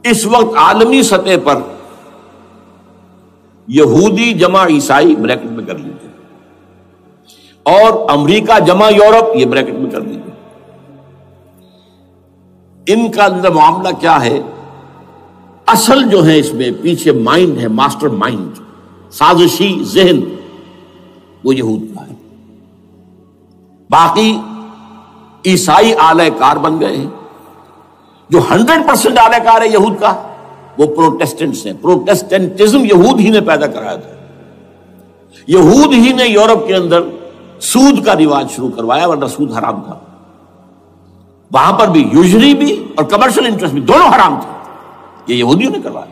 اس وقت عالمی سطح پر یہودی جمع عیسائی بریکٹ میں کر لیجیے، اور امریکہ جمع یورپ یہ بریکٹ میں کر لیجیے، ان کا اندر معاملہ کیا ہے؟ اصل جو ہے اس میں پیچھے مائنڈ ہے، ماسٹر مائنڈ، سازشی ذہن، وہ یہود کا ہے۔ باقی عیسائی آلہ کار بن گئے ہیں۔ جو 100% آلہ کار ہے یہود کا وہ پروٹیسٹنٹس ہیں۔ پروٹیسٹنٹزم یہود ہی نے پیدا کرایا تھا، یہود ہی نے یورپ کے اندر سود کا رواج شروع کروایا، ورنہ سود حرام تھا وہاں پر بھی، یوزری بھی اور کمرشل انٹرسٹ بھی، دونوں حرام تھے، یہ یہودیوں نے کروایا۔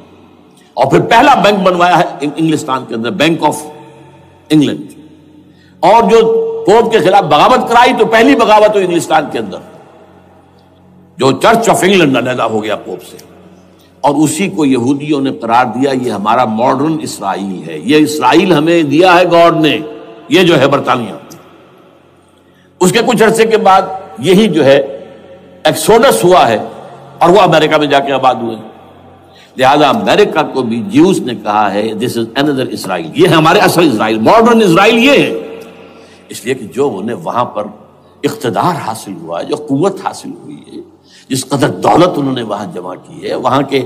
اور پھر پہلا بینک بنوایا ہے انگلستان کے اندر، بینک آف انگلینڈ، اور جو پوپ کے خلاف بغاوت کرائی تو پہلی بغاوت ہوئی انگلستان کے اندر، جو چرچ آف انگلینڈ علیحدہ ہو گیا پوپ سے، اور اسی کو یہودیوں نے قرار دیا یہ ہمارا ماڈرن اسرائیل ہے، یہ اسرائیل ہمیں دیا ہے گاڈ نے، یہ جو ہے برطانیہ۔ اس کے کچھ عرصے کے بعد یہی جو ہے ایکسوڈس ہوا ہے، اور وہ امریکہ میں جا کے آباد ہوئے، لہذا امریکہ کو بھی جیوز نے کہا ہے دس از اندر اسرائیل، یہ ہے ہمارے اصل اسرائیل، ماڈرن اسرائیل یہ ہے، اس لیے کہ جو انہیں وہاں پر اقتدار حاصل ہوا ہے، جو قوت حاصل ہوئی ہے، جس قدر دولت انہوں نے وہاں جمع کی ہے، وہاں کے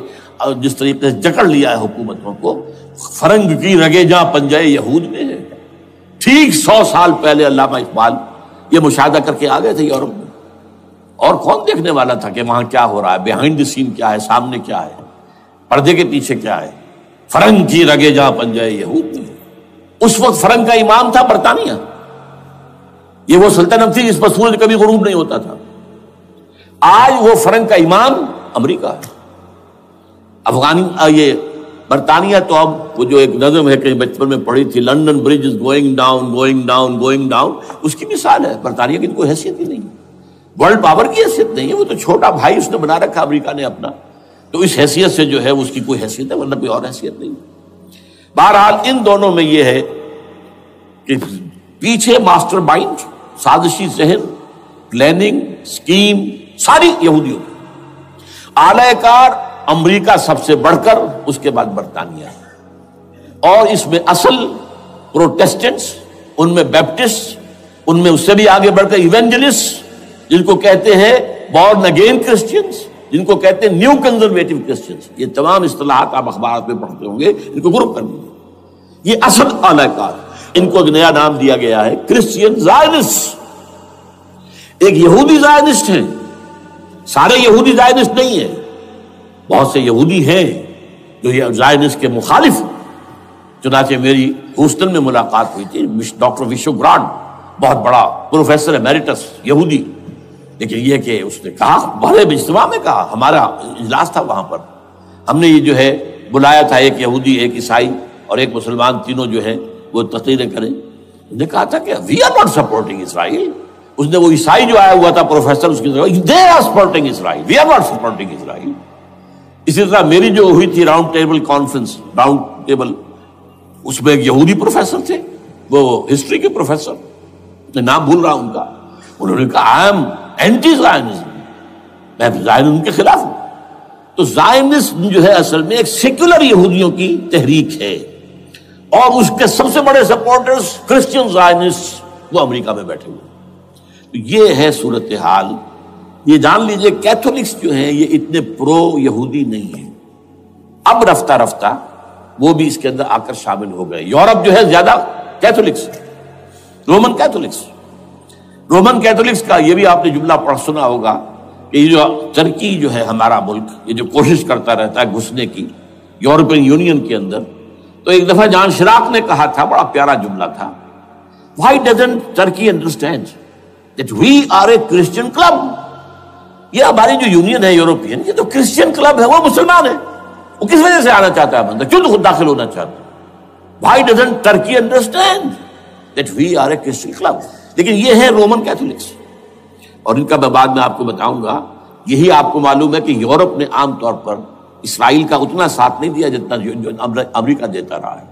جس طریقے سے جکڑ لیا ہے حکومتوں کو، فرنگ کی رگے جہاں پنجے یہود میں ہے۔ ٹھیک 100 سال پہلے علامہ اقبال یہ مشاہدہ کر کے آ گئے تھے یورپ میں، اور کون دیکھنے والا تھا کہ وہاں کیا ہو رہا ہے، بیہائنڈ دی سین کیا ہے، سامنے کیا ہے، پردے کے پیچھے کیا ہے۔ فرنگ کی رگے جہاں پنجے یہود میں، اس وقت فرنگ کا امام تھا برطانیہ، یہ وہ سلطنت تھی جس پر سورج کبھی غروب نہیں ہوتا تھا۔ آج وہ فرنگ کا امام امریکہ ہے، یہ برطانیہ تو اب وہ جو ایک نظم ہے کہ بچپن میں پڑھی تھی، London bridge is going down going down going down, اس کی مثال ہے۔ برطانیہ کی کوئی حیثیت ہی نہیں، ورلڈ پاور کی حیثیت نہیں ہے، وہ تو چھوٹا بھائی اس نے بنا رکھا امریکہ نے اپنا، تو اس حیثیت سے جو ہے اس کی کوئی حیثیت ہے، ورنہ کوئی اور حیثیت نہیں۔ بہرحال ان دونوں میں یہ ہے کہ پیچھے ماسٹر مائنڈ، سازشی ذہن، پلاننگ، اسکیم ساری یہودیوں کی، اعلی کار امریکہ سب سے بڑھ کر، اس کے بعد برطانیہ، اور اس میں اصل پروٹیسٹنٹس، ان میں بیپٹسٹ، ان میں اس سے بھی آگے بڑھ کر ایونجلسٹ، جن کو کہتے ہیں بورن اگین کرسچنز، جن کو کہتے ہیں نیو کنزرویٹو کرسچنز، یہ تمام اصطلاحات آپ اخبارات میں پڑھتے ہوں گے، ان کو گروپ کر دیجیے، یہ اصل اعلی کار۔ ان کو ایک نیا نام دیا گیا ہے کرسچین زائنسٹ۔ ایک یہودی زائنسٹ ہیں، سارے یہودی زائنسٹ نہیں ہیں، بہت سے یہودی ہیں جو یہ زائنسٹ کے مخالف ہیں۔ چنانچہ میری ہیوسٹن میں ملاقات ہوئی تھی ڈاکٹر وشو گرانٹ، بہت بڑا پروفیسر ایمیریٹس یہودی، لیکن یہ کہ اس نے کہا، بڑے اجتماع میں کہا، ہمارا اجلاس تھا وہاں پر، ہم نے یہ جو ہے بلایا تھا ایک یہودی، ایک عیسائی اور ایک مسلمان، تینوں جو ہے وہ تقریریں کریں۔ اس نے کہا تھا کہ وی آر ناٹ سپورٹنگ اسرائیل۔ اس نے وہ عیسائی جو آیا ہوا تھا پروفیسر، اس کی طرف they are supporting Israel, we are not supporting Israel. اسی طرح میری جو ہوئی تھی round table conference, round table, اس میں ایک یہودی پروفیسر تھے، وہ ہسٹری کے پروفیسر، میں نام بھول رہا ہوں ان کا، انہوں نے کہا آئی ایم اینٹی زائنزم، میں زائنزم کے خلاف ہوں۔ تو زائنزم جو ہے اصل میں ایک سیکولر یہودیوں کی تحریک ہے، اور اس کے سب سے بڑے سپورٹرز کرسچین زائنسٹ وہ امریکہ میں بیٹھے ہوئے۔ تو یہ ہے صورتحال۔ یہ جان لیجئے کیتھولکس جو ہیں یہ اتنے پرو یہودی نہیں ہیں، اب رفتہ رفتہ وہ بھی اس کے اندر آ کر شامل ہو گئے۔ یورپ جو ہے زیادہ Catholics, Roman Catholics, Roman Catholics کا یہ بھی آپ نے جملہ پڑھ سنا ہوگا کہ یہ جو ترکی جو ہے ہمارا ملک، یہ جو کوشش کرتا رہتا ہے گھسنے کی یورپین یونین کے اندر، تو ایک دفعہ جان شراق نے کہا تھا، بڑا پیارا جملہ تھا، Why doesn't Turkey understand that we are a Christian club؟ یہ ہماری جو یونین ہے یورپین، یہ تو کرسچین کلب ہے، وہ مسلمان ہے، وہ کس وجہ سے آنا چاہتا ہے بندہ، کیوں تو خود داخل ہونا چاہتا ہے؟ Why doesn't Turkey understand that we are a Christian club؟ لیکن یہ ہے رومن کیتھولکس، اور ان کا میں بعد میں آپ کو بتاؤں گا۔ یہی آپ کو معلوم ہے کہ یورپ نے عام طور پر اسرائیل کا اتنا ساتھ نہیں دیا جتنا جو امریکہ دیتا رہا ہے،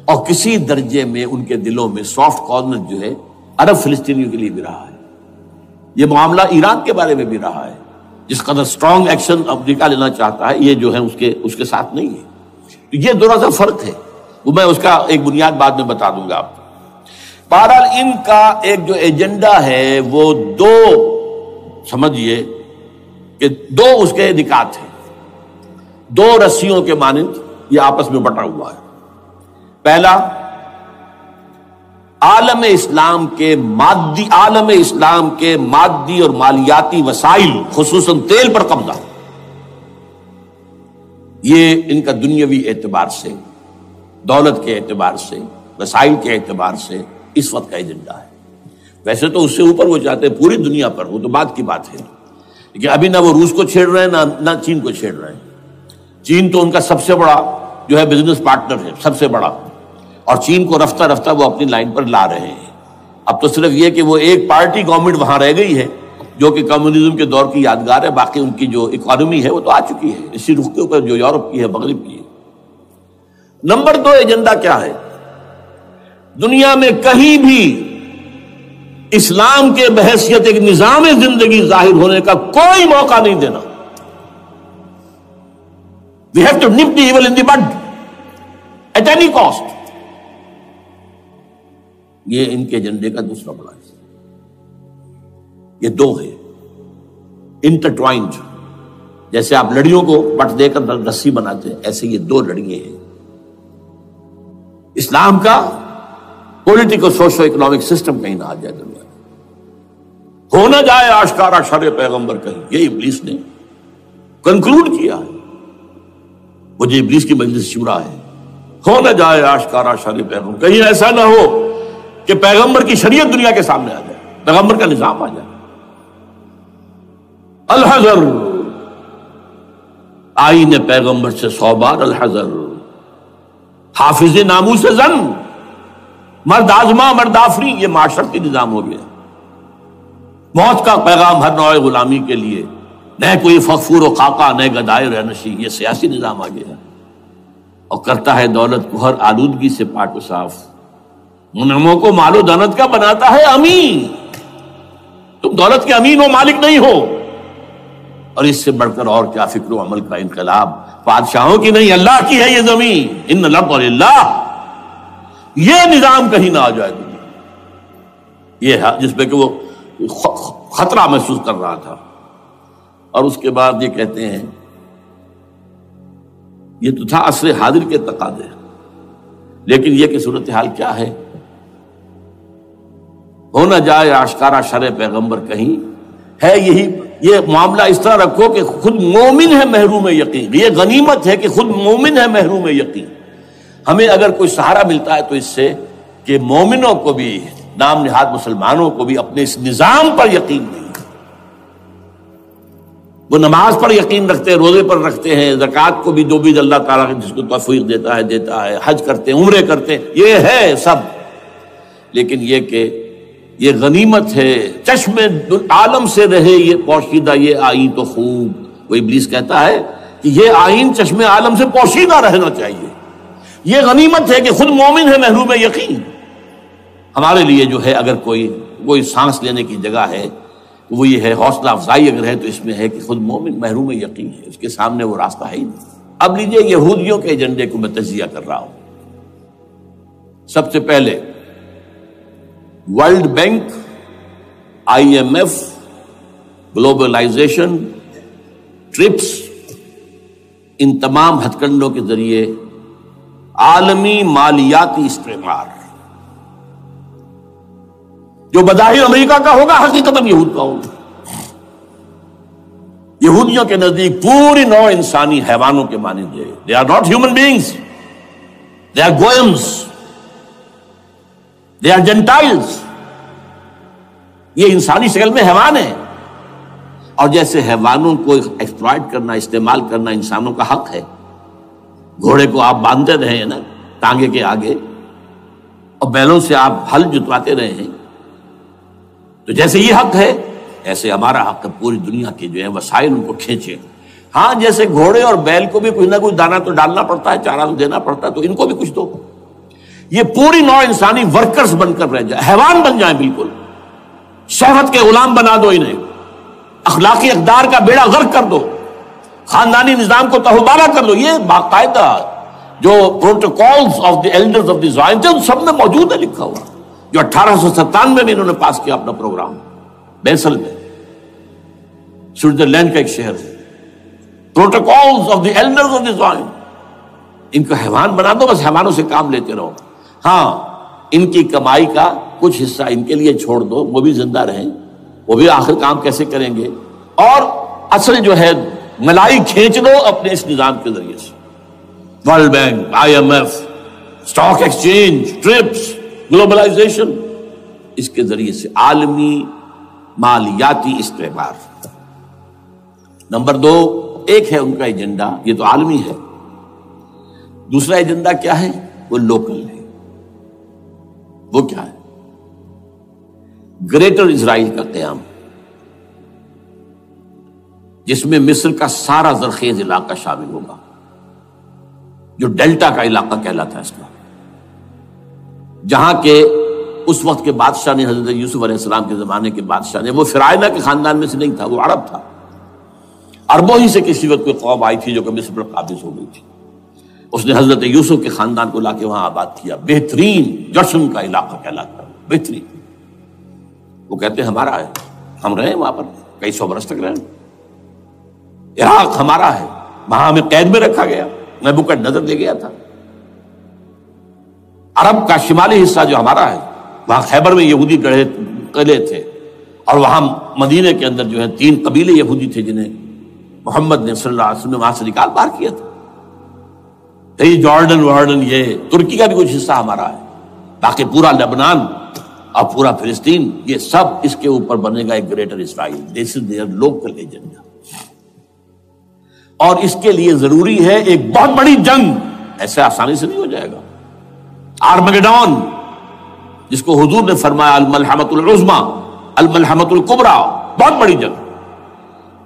اور کسی درجے میں ان کے دلوں میں سافٹ کارنر جو ہے عرب فلسطینیوں کے لیے بھی رہا ہے۔ یہ معاملہ ایران کے بارے میں بھی رہا ہے، جس قدر اسٹرانگ ایکشن امریکہ لینا چاہتا ہے، یہ جو ہے اس کے ساتھ نہیں ہے. تو یہ دراصل فرق ہے، وہ میں اس کا ایک بنیاد بعد میں بتا دوں گا آپ کو. بہرحال ان کا ایک جو ایجنڈا ہے وہ دو سمجھیے کہ دو اس کے نکات ہیں، دو رسیوں کے مانند یہ آپس میں بٹا ہوا ہے. پہلا، عالم اسلام کے مادی اور مالیاتی وسائل خصوصاً تیل پر قبضہ، یہ ان کا دنیاوی اعتبار سے، دولت کے اعتبار سے، وسائل کے اعتبار سے اس وقت کا ایجنڈا ہے. ویسے تو اس سے اوپر وہ چاہتے ہیں پوری دنیا پر، وہ تو بات کی بات ہے، لیکن ابھی نہ وہ روس کو چھیڑ رہے ہیں نہ چین کو چھیڑ رہے ہیں. چین تو ان کا سب سے بڑا جو ہے بزنس پارٹنر ہے، سب سے بڑا، اور چین کو رفتہ رفتہ وہ اپنی لائن پر لا رہے ہیں. اب تو صرف یہ کہ وہ ایک پارٹی گورنمنٹ وہاں رہ گئی ہے جو کہ کمیونزم کے دور کی یادگار ہے، باقی ان کی جو اکانومی ہے وہ تو آ چکی ہے اسی رخ کے اوپر جو یورپ کی ہے، مغرب کی ہے. نمبر 2 ایجنڈا کیا ہے؟ دنیا میں کہیں بھی اسلام کے بحیثیت ایک نظام زندگی ظاہر ہونے کا کوئی موقع نہیں دینا. We have to nip the evil in the bud at any cost. یہ ان کے ایجنڈے کا دوسرا بڑا ہے. یہ دو ہے انٹرٹوائنڈ، جیسے آپ لڑیوں کو بٹ دے کر رسی بناتے ہیں، ایسے یہ دو لڑیے ہیں. اسلام کا پولیٹیکل سوشو اکنامک سسٹم کہیں نہ آ جائے دنیا میں، ہو نہ جائے آشکارا شر پیغمبر کہیں. یہ ابلیس نے کنکلوڈ کیا ہے، وہ جو ابلیس کی مجلس شورا ہے، ہو نہ جائے آشکارا شر پیغمبر، کہیں ایسا نہ ہو کہ پیغمبر کی شریعت دنیا کے سامنے آ جائے، پیغمبر کا نظام آ جائے. الحذر، آئین پیغمبر سے 100 بار الحذر. حافظ ناموس زن، مرد آزما مرد آفری، یہ معاشرتی نظام ہو گیا. موت کا پیغام ہر نوع غلامی کے لیے، نہ کوئی فخور و خاکہ نہ گدائے رہنشی، یہ سیاسی نظام آ گیا. اور کرتا ہے دولت کو ہر آلودگی سے پاک و صاف، منعموں کو مال و دولت کا بناتا ہے امین. تم دولت کے امین و مالک نہیں ہو. اور اس سے بڑھ کر اور کیا فکر و عمل کا انقلاب، بادشاہوں کی نہیں اللہ کی ہے یہ زمین، ان الارض للہ. یہ نظام کہیں نہ آ جائے دنیا، یہ ہے جس پہ کہ وہ خطرہ محسوس کر رہا تھا. اور اس کے بعد یہ کہتے ہیں، یہ تو تھا عصر حاضر کے تقاضے، لیکن یہ کہ صورتحال کیا ہے؟ ہو نہ جائے آشکارا شر پیغمبر کہیں ہے. یہی یہ معاملہ اس طرح رکھو کہ خود مومن ہے محروم یقین. یہ غنیمت ہے کہ خود مومن ہے محروم یقین. ہمیں اگر کوئی سہارا ملتا ہے تو اس سے کہ مومنوں کو بھی، نام نہاد مسلمانوں کو بھی اپنے اس نظام پر یقین نہیں. وہ نماز پر یقین رکھتے ہیں، روزے پر رکھتے ہیں، زکوٰۃ کو بھی جو بھی اللہ تعالیٰ جس کو توفیق دیتا ہے، حج کرتے ہیں، عمرے کرتے ہیں، یہ ہے سب. لیکن یہ کہ یہ غنیمت ہے، چشم عالم سے رہے یہ پوشیدہ یہ آئین تو خوب. وہ ابلیس کہتا ہے کہ یہ آئین چشم عالم سے پوشیدہ رہنا چاہیے. یہ غنیمت ہے کہ خود مومن ہے محروم یقین. ہمارے لیے جو ہے اگر کوئی سانس لینے کی جگہ ہے وہ یہ ہے، حوصلہ افزائی اگر ہے تو اس میں ہے کہ خود مومن محروم یقین ہے، اس کے سامنے وہ راستہ ہے ہی نہیں. اب لیجئے یہودیوں کے ایجنڈے کو میں تجزیہ کر رہا ہوں. سب سے پہلے world bank, IMF، globalization, TRIPS, ان تمام ہتھ کنڈوں کے ذریعے عالمی مالیاتی استعمار جو بظاہر امریکہ کا ہوگا حقیقتاً یہود کا ہوگا. یہودیوں کے نزدیک پوری نوع انسانی حیوانوں کے مانند ہے. They are not human beings. They are goyams. They are Gentiles. یہ انسانی شکل میں حیوان ہیں، اور جیسے حیوانوں کو ایکسپلائٹ کرنا، استعمال کرنا انسانوں کا حق ہے. گھوڑے کو آپ باندھتے رہے ہیں نا ٹانگے کے آگے، اور بیلوں سے آپ ہل جتواتے رہے ہیں، تو جیسے یہ حق ہے ایسے ہمارا حق ہے پوری دنیا کے جو ہے وسائل ان کو کھینچے. ہاں جیسے گھوڑے اور بیل کو بھی کچھ نہ کچھ دانا تو ڈالنا پڑتا ہے، چارہ تو دینا پڑتا ہے، تو ان کو بھی کچھ دو. یہ پوری نوع انسانی ورکرز بن کر رہ جائے، حیوان بن جائیں، بالکل شہوت کے غلام بنا دو انہیں. اخلاقی اقدار کا بیڑا غرق کر دو، خاندانی نظام کو تہوبارہ کر دو. یہ باقاعدہ جو protocols of the elders of the Zion تھے ان سب میں موجود ہے لکھا ہوا، جو 1897 میں انہوں نے پاس کیا اپنا پروگرام بیسل میں، سوئٹزرلینڈ کا ایک شہر ہے. Protocols of the elders of the Zion. ان کو حیوان بنا دو، بس حیوانوں سے کام لیتے رہو. ہاں ان کی کمائی کا کچھ حصہ ان کے لیے چھوڑ دو، وہ بھی زندہ رہیں، وہ بھی آخر کام کیسے کریں گے، اور اصل جو ہے ملائی کھینچ دو اپنے اس نظام کے ذریعے سے. World bank, I M F, stock exchange, TRIPS, globalization, اس کے ذریعے سے عالمی مالیاتی استعمار. نمبر 2، ایک ہے ان کا ایجنڈا، یہ تو عالمی ہے. دوسرا ایجنڈا کیا ہے؟ وہ لوکل ہے. وہ کیا ہے؟ گریٹر اسرائیل کا قیام، جس میں مصر کا سارا زرخیز علاقہ شامل ہوگا، جو ڈیلٹا کا علاقہ کہلاتا ہے اس کا، جہاں کے اس وقت کے بادشاہ نے، حضرت یوسف علیہ السلام کے زمانے کے بادشاہ نے، وہ فرعونہ کے خاندان میں سے نہیں تھا، وہ عرب تھا. عربوں ہی سے کسی وقت کوئی قوم آئی تھی جو کہ مصر پر قابض ہو گئی تھی. اس نے حضرت یوسف کے خاندان کو لا کے وہاں آباد کیا. بہترین جشن کا علاقہ کہلاتا ہے، بہترین. وہ کہتے ہیں ہمارا ہے، ہم رہے وہاں پر کئی 100 برس تک رہے. عراق ہمارا ہے، وہاں ہمیں قید میں رکھا گیا، نبوکدنضر لے گیا تھا. عرب کا شمالی حصہ جو ہمارا ہے، وہاں خیبر میں یہودی قلعے تھے، اور وہاں مدینے کے اندر جو ہے 3 قبیلے یہودی تھے جنہیں محمد نے صلی اللہ علیہ وسلم نے وہاں سے نکال باہر کیا تھا. یہ جارڈن وارڈن، یہ ترکی کا بھی کچھ حصہ ہمارا ہے. باقی پورا لبنان اور پورا فلسطین، یہ سب اس کے اوپر بنے گا ایک greater Israel. This is there local agenda. اور اس کے لیے ضروری ہے ایک بہت بڑی جنگ. ایسے آسانی سے نہیں ہو جائے گا. آرمگیڈون، جس کو حضور نے فرمایا الملحمۃ العظمیٰ، الملحمۃ الکبریٰ، بہت بڑی جنگ،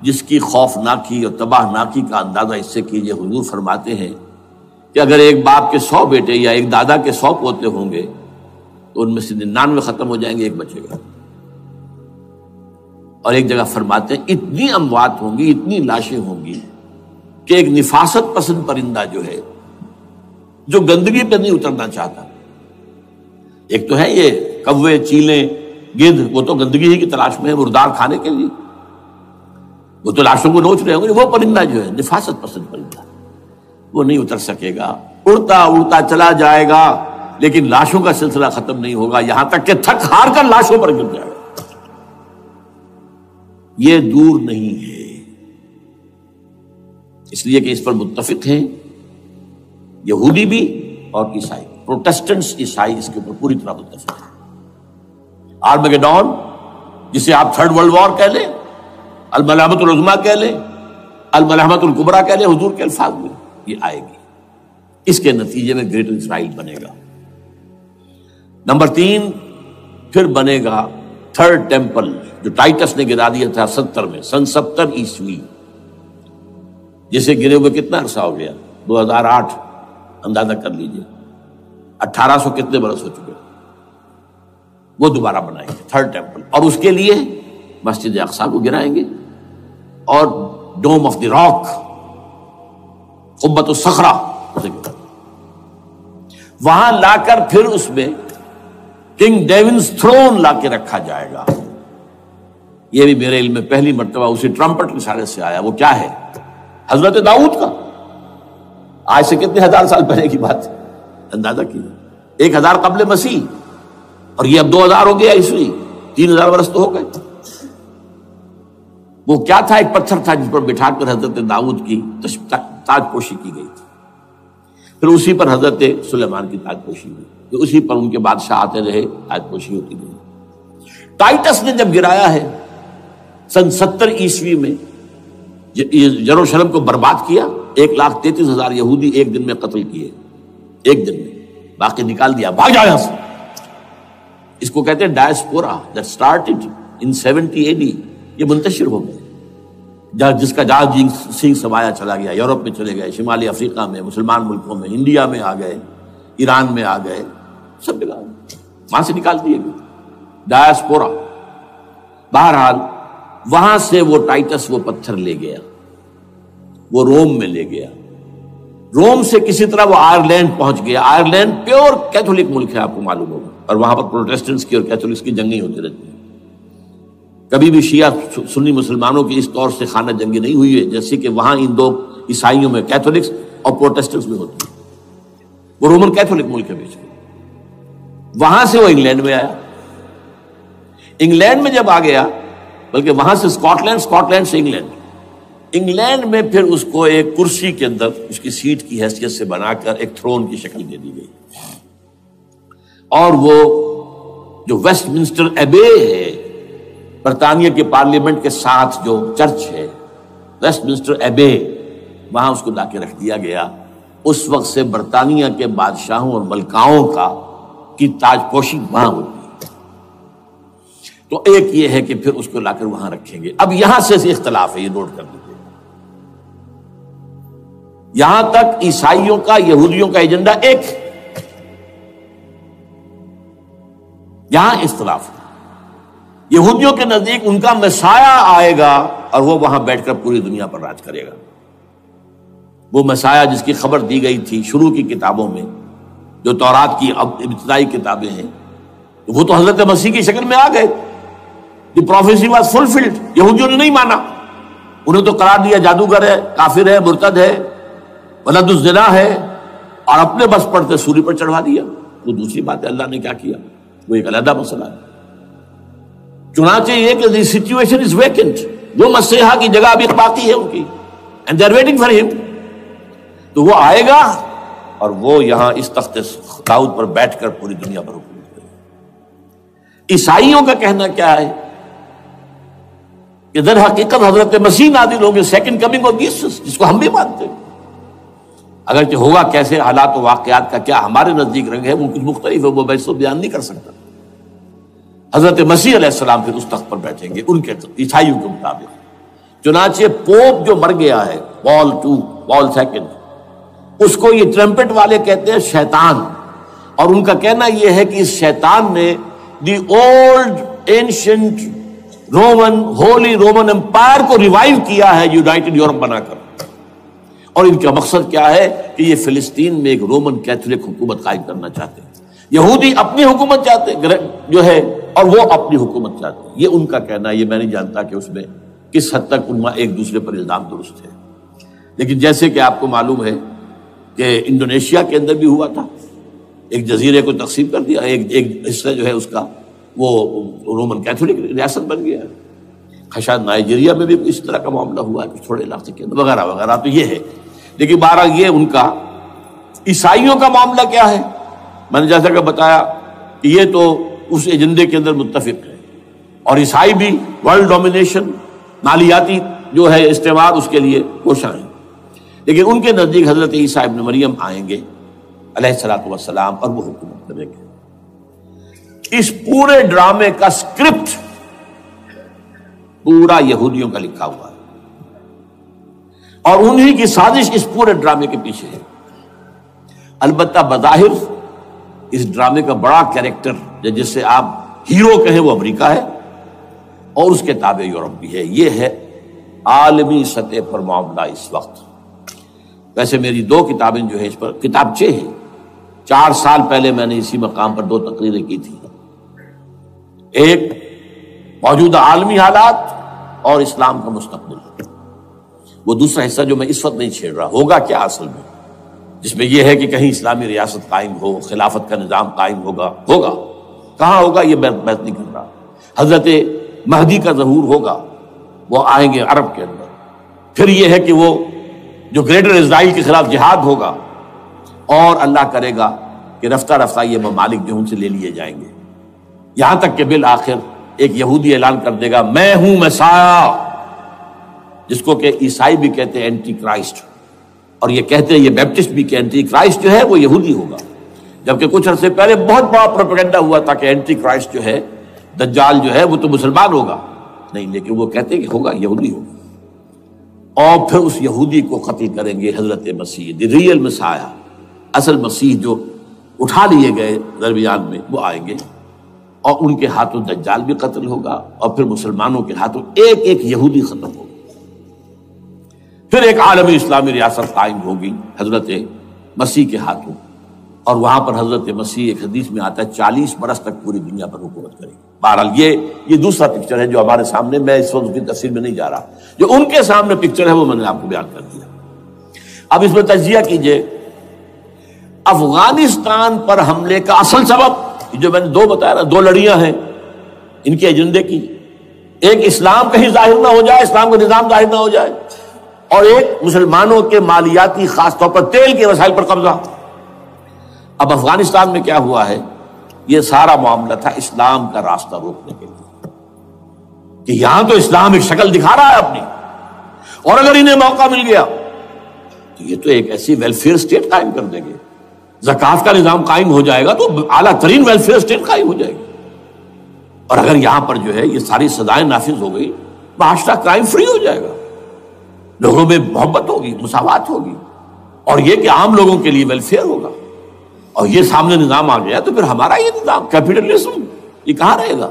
جس کی خوفناکی اور تباہ ناکی کا اندازہ اس سے کیجئے. حضور فرماتے ہیں کہ اگر ایک باپ کے 100 بیٹے یا ایک دادا کے 100 پوتے ہوں گے تو ان میں سے 99 ختم ہو جائیں گے، ایک بچے گا. اور ایک جگہ فرماتے ہیں اتنی اموات ہوں گی، اتنی لاشیں ہوں گی کہ ایک نفاست پسند پرندہ جو ہے، جو گندگی پہ نہیں اترنا چاہتا. ایک تو ہے یہ کوے، چیلیں، گدھ، وہ تو گندگی ہی کی تلاش میں ہے مردار کھانے کے لیے، وہ تو لاشوں کو نوچ رہے ہوں گے. وہ پرندہ جو ہے نفاست پسند پرندہ، وہ نہیں اتر سکے گا، اڑتا اڑتا چلا جائے گا، لیکن لاشوں کا سلسلہ ختم نہیں ہوگا، یہاں تک کہ تھک ہار کر لاشوں پر گر جائے گا. یہ دور نہیں ہے، اس لیے کہ اس پر متفق ہیں یہودی بھی اور عیسائی. پروٹسٹنٹس، عیسائی اس کے اوپر پوری طرح متفق ہیں. آرمگیڈون، جسے آپ 3rd ورلڈ وار کہہ لیں، الملحمۃ العظمیٰ کہہ لیں، الملحمۃ الکبریٰ کہہ لیں حضور کے الفاظ میں، یہ آئے گی. اس کے نتیجے میں گریٹر اسرائیل بنے گا. نمبر 3، پھر بنے گا 3rd ٹیمپل، جو ٹائٹس نے گرا دیا تھا 70 میں، سن 70 عیسوی، جسے گرے ہوئے کتنا عرصہ ہو گیا؟ 2008. اندازہ کر لیجئے 1800 کتنے برس ہو چکے. وہ دوبارہ بنائیں گے 3rd ٹیمپل، اور اس کے لیے مسجد اقصیٰ کو گرائیں گے، اور ڈوم آف دی راک، قبۃ الصخرہ، وہاں لا کر پھر اس میں کنگ ڈیونز تھرون لا کے رکھا جائے گا. یہ بھی میرے علم میں پہلی مرتبہ اسی ٹرمپٹ رسالے سے آیا. وہ کیا ہے؟ حضرت داؤد کا. آج سے کتنے 1000 سال پہلے کی بات ہے، اندازہ کیجیے. 1000 قبل مسیح، اور یہ اب 2000 ہو گیا عیسوی، 3000 برس تو ہو گئے. وہ کیا تھا؟ ایک پتھر تھا جس پر بٹھا کر حضرت داؤد کی تاج پوشی کی گئی تھی. پھر اسی پر حضرت سلیمان کی تاج پوشی ہوئی، پھر اسی پر ان کے بادشاہ آتے رہے، تاج پوشی ہوتی گئی. ٹائٹس نے جب گرایا ہے سن 70 عیسوی میں، یروشلم کو برباد کیا، 1,33,000 یہودی ایک دن میں قتل کیے، ایک دن میں، باقی نکال دیا، بھاگ جاؤ یہاں سے. اس کو کہتے ہیں diaspora, that started in 70 AD. یہ منتشر ہو گئے، جس کا جہاز سنگھ سمایا چلا گیا، یورپ میں چلے گئے، شمالی افریقہ میں، مسلمان ملکوں میں، انڈیا میں آ گئے، ایران میں آ گئے، سب جگہ وہاں سے نکال دیے گئے. ڈائسپورا. بہرحال وہاں سے وہ ٹائٹس وہ پتھر لے گیا، وہ روم میں لے گیا، روم سے کسی طرح وہ آئرلینڈ پہنچ گیا۔ آئرلینڈ پیور کیتھولک ملک ہے، آپ کو معلوم ہوگا، اور وہاں پر پروٹیسٹنٹس کی اور کیتھولکس کی جنگیں ہوتی رہتی ہیں۔ کبھی بھی شیعہ سنی مسلمانوں کی اس طور سے خانہ جنگی نہیں ہوئی ہے جیسے کہ وہاں ان دو عیسائیوں میں کیتھولکس اور پروٹیسٹنٹس میں ہوتی ہے۔ وہ رومن کیتھولک ملک ہے بیچ میں۔ وہاں سے وہ انگلینڈ میں آیا، انگلینڈ میں جب آ گیا، بلکہ وہاں سے اسکاٹ لینڈ سے انگلینڈ میں پھر اس کو ایک کرسی کے اندر اس کی سیٹ کی حیثیت سے بنا کر ایک تھرون کی شکل دے دی گئی، اور وہ جو ویسٹ منسٹر ایبے ہے، برطانیہ کے پارلیمنٹ کے ساتھ جو چرچ ہے ویسٹ منسٹر ایبے، وہاں اس کو لا کے رکھ دیا گیا۔ اس وقت سے برطانیہ کے بادشاہوں اور ملکاؤں کی تاج پوشی وہاں ہوتی ہے۔ تو ایک یہ ہے کہ پھر اس کو لا کر وہاں رکھیں گے۔ اب یہاں سے اختلاف ہے، یہ نوٹ کر لیجیے۔ یہاں تک عیسائیوں کا، یہودیوں کا ایجنڈا ایک، یہاں اختلاف ہے۔ یہودیوں کے نزدیک ان کا مسیح آئے گا اور وہ وہاں بیٹھ کر پوری دنیا پر راج کرے گا۔ وہ مسیح جس کی خبر دی گئی تھی شروع کی کتابوں میں، جو تورات کی ابتدائی کتابیں ہیں، وہ تو حضرت مسیح کی شکل میں آ گئے۔ دی پروفیسی واز فلفلڈ۔ یہودیوں نے نہیں مانا، انہیں تو قرار دیا جادوگر ہے، کافر ہے، مرتد ہے، ولد الزنا ہے، اور اپنے بس پڑتے سولی پر چڑھا دیا۔ وہ دوسری بات ہے، اللہ نے کیا کیا وہ ایک علیحدہ مسئلہ ہے۔ چنانچہ یہ کہ دی سچویشن از ویکنٹ، وہ مسیحا کی جگہ ابھی باقی ہے ان کی، and they are waiting for ہم۔ تو وہ آئے گا اور وہ یہاں اس تخت داؤد پر بیٹھ کر پوری دنیا پر حکومت کرے گا۔ عیسائیوں کا کہنا کیا ہے کہ در حقیقت حضرت مسیح نازل ہوں گے، سیکنڈ کمنگ آف جیسس، جس کو ہم بھی مانتے ہیں، اگرچہ ہوگا کیسے، حالات و واقعات کا کیا ہمارے نزدیک رنگ ہے وہ کچھ مختلف ہے، وہ میں اس کو بیان نہیں کر سکتا۔ حضرت مسیح علیہ السلام پھر اس تخت پر بیٹھیں گے ان کے عیسائیوں کے مطابق۔ چنانچہ پوپ جو مر گیا ہے، پال سیکنڈ، اس کو یہ ٹرمپٹ والے کہتے ہیں شیطان، اور ان کا کہنا یہ ہے کہ اس شیطان نے the old ancient holy Roman empire کو ریوائیو کیا ہے یونائٹڈ یورپ بنا کر، اور ان کا مقصد کیا ہے کہ یہ فلسطین میں ایک رومن کیتھولک حکومت قائم کرنا چاہتے ہیں۔ یہودی اپنی حکومت چاہتے جو ہے، اور وہ اپنی حکومت چاہتے ہیں، یہ ان کا کہنا ہے۔ یہ میں نہیں جانتا کہ اس میں کس حد تک ان میں ایک دوسرے پر الزام درست ہے، لیکن جیسے کہ آپ کو معلوم ہے کہ انڈونیشیا کے اندر بھی ہوا تھا، ایک جزیرے کو تقسیم کر دیا، ایک حصہ جو ہے اس کا وہ رومن کیتھولک ریاست بن گیا ہے۔ شاید نائجیریا میں بھی اس طرح کا معاملہ ہوا ہے کچھ تھوڑے علاقے کے اندر، وغیرہ وغیرہ۔ تو یہ ہے، لیکن بہرحال یہ ان کا۔ عیسائیوں کا معاملہ کیا ہے؟ میں نے جیسا کہ بتایا کہ یہ تو اس ایجنڈے کے اندر متفق ہے، اور عیسائی بھی ورلڈ ڈومینیشن، مالیاتی جو ہے استعمار، اس کے لیے کوشاں ہیں۔ لیکن ان کے نزدیک حضرت عیسیٰ ابن مریم آئیں گے علیہ الصلوۃ والسلام، اور وہ حکومت کریں گے۔ اس پورے ڈرامے کا اسکرپٹ پورا یہودیوں کا لکھا ہوا ہے، اور انہی کی سازش اس پورے ڈرامے کے پیچھے ہے۔ البتہ بظاہر اس ڈرامے کا بڑا کیریکٹر جس سے آپ ہیرو کہیں وہ امریکہ ہے، اور اس کے تابع یورپ بھی ہے۔ یہ ہے عالمی سطح پر معاملہ اس وقت۔ ویسے میری 2 کتابیں جو ہیں اس پر کتابچے ہیں، 4 سال پہلے میں نے اسی مقام پر 2 تقریریں کی تھی۔ ایک موجودہ عالمی حالات اور اسلام کا مستقبل، وہ دوسرا حصہ جو میں اس وقت نہیں چھیڑ رہا، ہوگا کیا اصل میں، جس میں یہ ہے کہ کہیں اسلامی ریاست قائم ہو، خلافت کا نظام قائم ہوگا کہاں ہوگا یہ میں بحث نہیں کر رہا۔ حضرت مہدی کا ظہور ہوگا، وہ آئیں گے عرب کے اندر۔ پھر یہ ہے کہ وہ جو گریٹر اسرائیل کے خلاف جہاد ہوگا، اور اللہ کرے گا کہ رفتہ رفتہ یہ ممالک جو ان سے لے لیے جائیں گے، یہاں تک کہ بالآخر ایک یہودی اعلان کر دے گا میں ہوں مسیح، جس کو کہ عیسائی بھی کہتے ہیں اینٹی کرائسٹ، اور یہ کہتے ہیں یہ بیپٹسٹ بھی کہ اینٹی کرائسٹ جو ہے وہ یہودی ہوگا، جبکہ کچھ عرصے پہلے بہت بڑا پروپیگنڈا ہوا تھا کہ اینٹی کرائسٹ جو ہے، دجال جو ہے، وہ تو مسلمان ہوگا، نہیں، لیکن وہ کہتے ہیں کہ ہوگا یہودی ہوگا، اور پھر اس یہودی کو قتل کریں گے حضرت مسیح، دی ریئل مسیح، اصل مسیح جو اٹھا لیے گئے درمیان میں، وہ آئیں گے، اور ان کے ہاتھوں دجال بھی قتل ہوگا، اور پھر مسلمانوں کے ہاتھوں ایک ایک یہودی ختم ہوگا. پھر ایک عالمی اسلامی ریاست قائم ہوگی حضرت مسیح کے ہاتھوں، اور وہاں پر حضرت مسیح ایک حدیث میں آتا ہے 40 برس تک پوری دنیا پر حکومت کرے گی. بہرحال یہ دوسرا پکچر ہے جو ہمارے سامنے، میں اس وقت کی تفصیل میں نہیں جا رہا، جو ان کے سامنے پکچر ہے وہ میں نے آپ کو بیان کر دیا. اب اس میں تجزیہ کیجئے افغانستان پر حملے کا اصل سبب جو میں نے دو بتایا نا، دو لڑیاں ہیں ان کے ایجنڈے کی. ایک اسلام کہیں ظاہر نہ ہو جائے، اسلام کا نظام ظاہر نہ ہو جائے، اور ایک مسلمانوں کے مالیاتی خاص طور پر تیل کے وسائل پر قبضہ. اب افغانستان میں کیا ہوا ہے، یہ سارا معاملہ تھا اسلام کا راستہ روکنے کے لیے، کہ یہاں تو اسلام ایک شکل دکھا رہا ہے اپنی، اور اگر انہیں موقع مل گیا تو یہ تو ایک ایسی ویلفیئر اسٹیٹ قائم کر دیں گے. زکوٰۃ کا نظام قائم ہو جائے گا تو اعلیٰ ترین ویلفیئر اسٹیٹ قائم ہو جائے گی. اور اگر یہاں پر جو ہے یہ ساری سزائیں نافذ ہو گئی، معاشرہ کرائم فری ہو جائے گا، لوگوں میں محبت ہوگی، مساوات ہوگی، اور یہ کہ عام لوگوں کے لیے ویلفیئر ہوگا. اور یہ سامنے نظام آ گیا تو پھر ہمارا یہ نظام کیپٹلزم یہ کہاں رہے گا،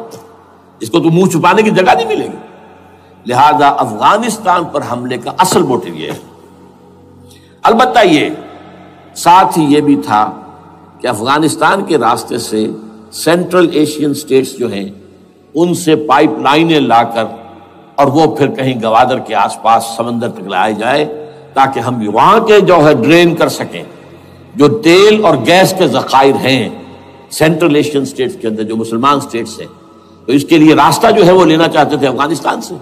اس کو تو منہ چھپانے کی جگہ نہیں ملے گی. لہذا افغانستان پر حملے کا اصل موٹیو یہ ہے. البتہ یہ ساتھ ہی یہ بھی تھا کہ افغانستان کے راستے سے سینٹرل ایشین سٹیٹس جو ہیں ان سے پائپ لائنیں لا کر اور وہ پھر کہیں گوادر کے آس پاس سمندر تک لائے جائے، تاکہ ہم وہاں کے جو ہے ڈرین کر سکیں جو تیل اور گیس کے ذخائر ہیں سینٹرل ایشین سٹیٹس کے اندر جو مسلمان سٹیٹس ہیں. تو اس کے لیے راستہ جو ہے وہ لینا چاہتے تھے افغانستان سے.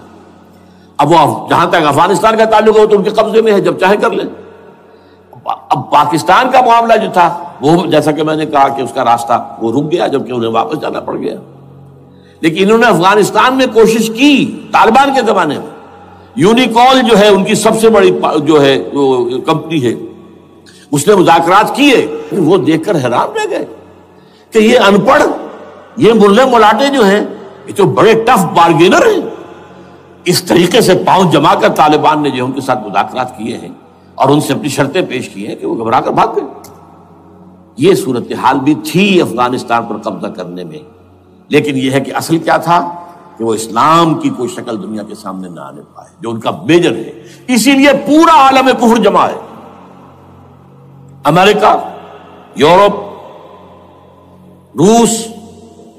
اب وہ جہاں تک افغانستان کا تعلق ہو تو ان کے قبضے میں ہے، جب چاہے کر لیں. اب پاکستان کا معاملہ جو تھا وہ جیسا کہ میں نے کہا کہ اس کا راستہ وہ رک گیا، جبکہ انہیں واپس جانا پڑ گیا. لیکن انہوں نے افغانستان میں کوشش کی طالبان کے زمانے میں. یونیکال جو ہے ان کی سب سے بڑی جو ہے کمپنی ہے، اس نے مذاکرات کیے، وہ دیکھ کر حیران رہ گئے کہ یہ ان پڑھ، یہ ملے ملاٹے جو ہیں یہ تو بڑے ٹف بارگینر ہیں. اس طریقے سے پاؤں جما کر طالبان نے جو ان کے ساتھ مذاکرات کیے ہیں اور ان سے اپنی شرطیں پیش کی ہیں کہ وہ گھبرا کر بھاگ گئے. یہ صورتحال بھی تھی افغانستان پر قبضہ کرنے میں. لیکن یہ ہے کہ اصل کیا تھا کہ وہ اسلام کی کوئی شکل دنیا کے سامنے نہ آنے پائے، جو ان کا میجر ہے. اسی لیے پورا عالم کفر جمع ہے، امریکہ، یورپ، روس،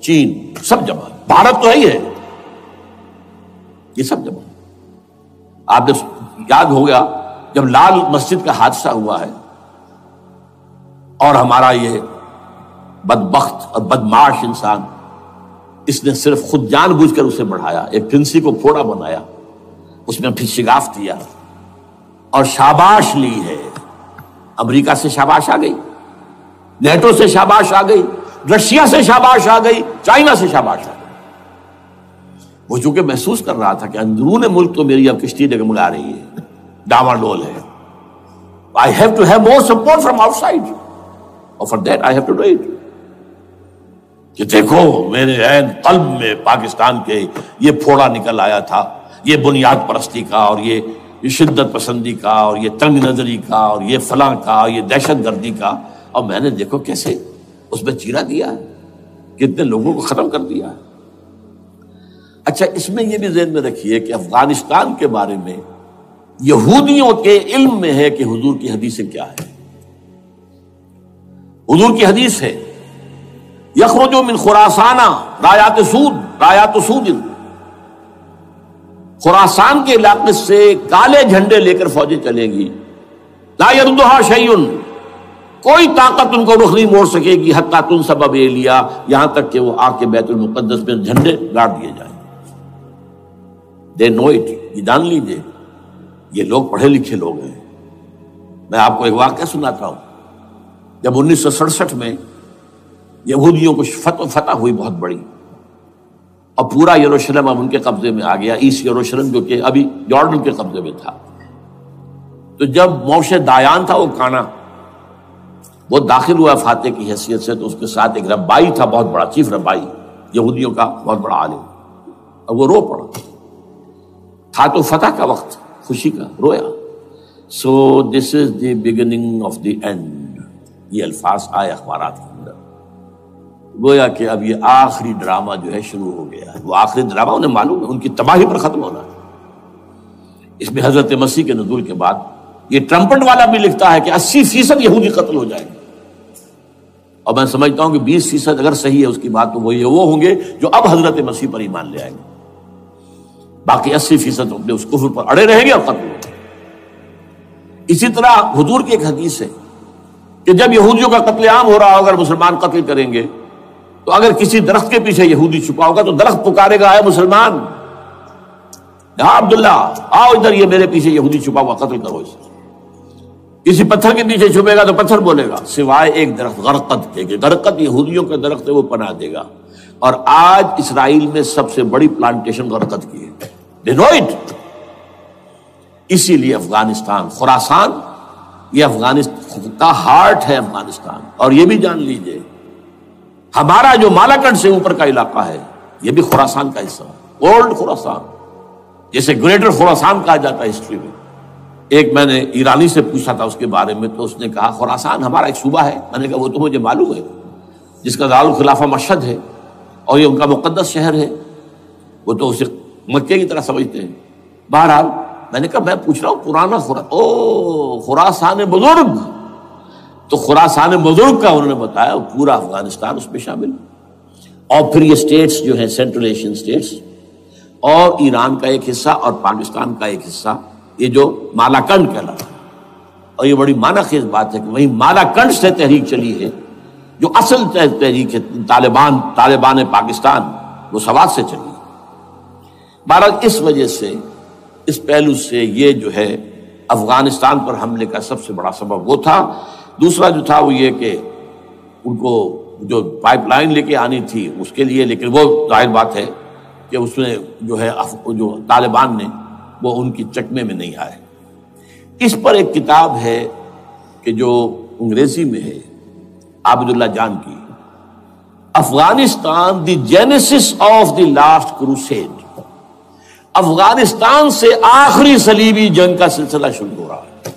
چین، سب جمع ہے. بھارت تو ہے ہی ہے، یہ سب جمع ہے. آپ نے یاد ہو گیا جب لال مسجد کا حادثہ ہوا ہے اور ہمارا یہ بدبخت اور بدمعاش انسان، اس نے صرف خود جان بوجھ کر اسے بڑھایا، ایک پھنسی کو پھوڑا بنایا، اس میں پھر شگاف دیا اور شاباش لی ہے. امریکہ سے شاباش آ گئی، نیٹو سے شاباش آ گئی، رشیا سے شاباش آ گئی، چائنا سے شاباش آ گئی. وہ چونکہ محسوس کر رہا تھا کہ اندرون ملک تو میری اب کشتی ڈگمگا رہی ہے، ڈاواڈول ہے. I have to have more support from outside. اور for that I have to do it. کہ دیکھو میرے عین قلب میں پاکستان کے یہ پھوڑا نکل آیا تھا، یہ بنیاد پرستی کا اور یہ شدت پسندی کا اور یہ تنگ نظری کا اور یہ فلاں کا، یہ دہشت گردی کا، اور میں نے دیکھو کیسے اس میں چیرا دیا ہے، کتنے لوگوں کو ختم کر دیا ہے. اچھا، اس میں یہ بھی ذہن میں رکھیے کہ افغانستان کے بارے میں یہودیوں کے علم میں ہے کہ حضور کی حدیثیں کیا ہے. حضور کی حدیث ہے یخرج من خراسان رایات سود، خراسان کے علاقے سے کالے جھنڈے لے کر فوجیں چلیں گی، لا یردھا شیء، کوئی طاقت ان کو رخ نہیں موڑ سکے گی، حتی تنصب بیلیا، یہاں تک کہ وہ آ کے بیت المقدس میں جھنڈے گاڑ دیے جائیں. دے نو اٹ، یہ جان لیجیے یہ لوگ پڑھے لکھے لوگ ہیں. میں آپ کو ایک واقعہ سناتا ہوں. جب 1967 میں یہودیوں کو فتح ہوئی بہت بڑی، اور پورا یروشلم اب ان کے قبضے میں آ گیا، ایسٹ یروشلم جو کہ ابھی جارڈن کے قبضے میں تھا. تو جب موشے دایان تھا وہ کانا، وہ داخل ہوا فاتح کی حیثیت سے، تو اس کے ساتھ ایک ربائی تھا بہت بڑا، چیف ربائی یہودیوں کا بہت بڑا عالم، اور وہ رو پڑا. تھا تو فتح کا وقت، خوشی کا، رویا. So this is the beginning of the end, یہ الفاظ آئے اخبارات کے اندر. گویا کہ اب یہ آخری ڈرامہ جو ہے شروع ہو گیا ہے. وہ آخری ڈرامہ انہیں معلوم ہے ان کی تباہی پر ختم ہونا ہے. اس میں حضرت مسیح کے نزول کے بعد یہ ٹرمپٹ والا بھی لکھتا ہے کہ 80% یہودی قتل ہو جائیں گے. اور میں سمجھتا ہوں کہ 20% اگر صحیح ہے اس کی بات تو وہ ہوں گے جو اب حضرت مسیح پر ایمان لے آئیں گے. باقی 80% اپنے اس کفر پر اڑے رہیں گے اور قتل ہوں گے. اسی طرح حضور کی ایک حدیث ہے کہ جب یہودیوں کا قتل عام ہو رہا ہوگا، اگر مسلمان قتل کریں گے تو اگر کسی درخت کے پیچھے یہودی چھپا ہوگا تو درخت پکارے گا، اے مسلمان، ہاں عبداللہ آؤ ادھر، یہ میرے پیچھے یہودی چھپا ہوا، قتل کرو اسے. کسی پتھر کے پیچھے چھپے گا تو پتھر بولے گا سوائے ایک درخت غرقد کے، کہ غرقد یہودیوں کا درخت ہے، وہ پناہ دے گا. اور آج اسرائیل میں سب سے بڑی پلانٹیشن غرقد کی ہے. They know it. اسی لیے افغانستان، خراسان، یہ افغانستان کا ہارٹ ہے افغانستان. اور یہ بھی جان لیجئے ہمارا جو مالاکنڈ سے اوپر کا علاقہ ہے یہ بھی خراسان کا حصہ ہے. اولڈ خراسان، جیسے گریٹر خراسان کہا جاتا ہے ہسٹری میں. ایک میں نے ایرانی سے پوچھا تھا اس کے بارے میں تو اس نے کہا خراسان ہمارا ایک صوبہ ہے. میں نے کہا وہ تو مجھے معلوم ہے، جس کا دارالخلافہ مشہد ہے اور یہ ان کا مقدس شہر ہے، وہ تو اسے مکے کی طرح سمجھتے ہیں. بہرحال میں نے کہا میں پوچھ رہا ہوں پرانا خراسان بزرگ. تو خراسان بزرگ کا انہوں نے بتایا پورا افغانستان اس میں شامل. اور پھر یہ اسٹیٹس جو ہیں سینٹرل ایشین اسٹیٹس اور ایران کا ایک حصہ اور پاکستان کا ایک حصہ، یہ جو مالاکنڈ کہلاتا ہے. اور یہ بڑی معنی خیز بات ہے کہ وہیں مالاکنڈ سے تحریک چلی ہے جو اصل تحریک ہے طالبان پاکستان، وہ سوات سے چلی. بہرحال اس وجہ سے، اس پہلو سے یہ جو ہے افغانستان پر حملے کا سب سے بڑا سبب وہ تھا. دوسرا جو تھا وہ یہ کہ ان کو جو پائپ لائن لے کے آنی تھی اس کے لیے، لیکن وہ ظاہر بات ہے کہ اس میں جو ہے جو طالبان نے وہ ان کی چکمے میں نہیں آئے. اس پر ایک کتاب ہے کہ جو انگریزی میں ہے عابد اللہ جان کی، Afghanistan the genesis of the last crusade. Afghanistan سے آخری صلیبی جنگ کا سلسلہ شروع ہو رہا ہے.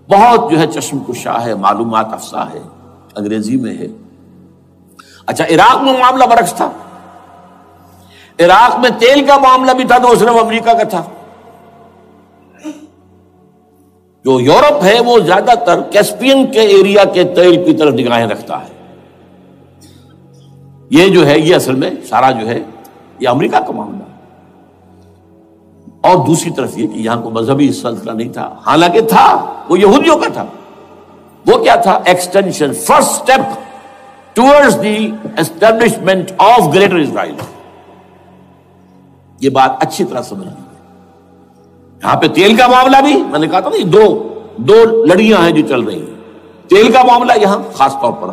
بہت جو ہے چشم کشا ہے، معلومات افزا ہے، انگریزی میں ہے. اچھا عراق میں معاملہ برعکس تھا. عراق میں تیل کا معاملہ بھی تھا تو صرف امریکہ کا تھا. جو یورپ ہے وہ زیادہ تر کیسپین کے ایریا کے تیل کی طرف نگاہیں رکھتا ہے. یہ جو ہے یہ اصل میں سارا جو ہے یہ امریکہ کا معاملہ. اور دوسری طرف یہ کہ یہاں کو مذہبی سلسلہ نہیں تھا، حالانکہ تھا، وہ یہودیوں کا تھا. وہ کیا تھا؟ Extension, first step towards the establishment of Greater Israel. یہ بات اچھی طرح سمجھ لیجیے. یہاں پہ تیل کا معاملہ بھی میں نے کہا تھا نا، دو لڑیاں ہیں جو چل رہی ہیں. تیل کا معاملہ یہاں خاص طور پر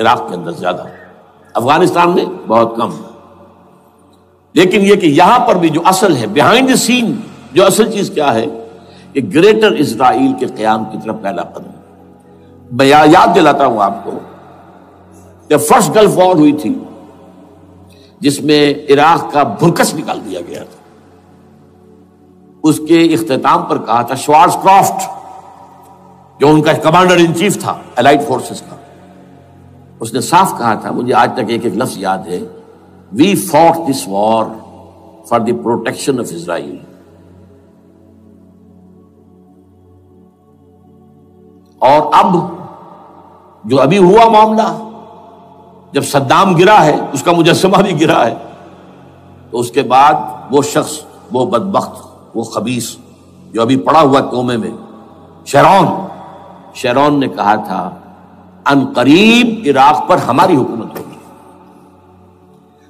عراق کے اندر زیادہ، افغانستان میں بہت کم. لیکن یہ کہ یہاں پر بھی جو اصل ہے بیہائنڈ دی سین، جو اصل چیز کیا ہے کہ گریٹر اسرائیل کے قیام کی طرف پہلا قدم. میں یاد دلاتا ہوں آپ کو کہ فرسٹ گلف وار ہوئی تھی جس میں عراق کا بھرکس نکال دیا گیا تھا. اس کے اختتام پر کہا تھا شوارز کرافٹ، جو ان کا کمانڈر ان چیف تھا الائڈ فورسز کا، اس نے صاف کہا تھا، مجھے آج تک ایک ایک لفظ یاد ہے، We fought this war for the protection of Israel. اور اب جو ابھی ہوا معاملہ، جب صدام گرا ہے، اس کا مجسمہ بھی گرا ہے، تو اس کے بعد وہ شخص، وہ بدبخت، وہ خبیث جو ابھی پڑا ہوا کومے میں، شیرون نے کہا تھا ان قریب عراق پر ہماری حکومت ہوگی.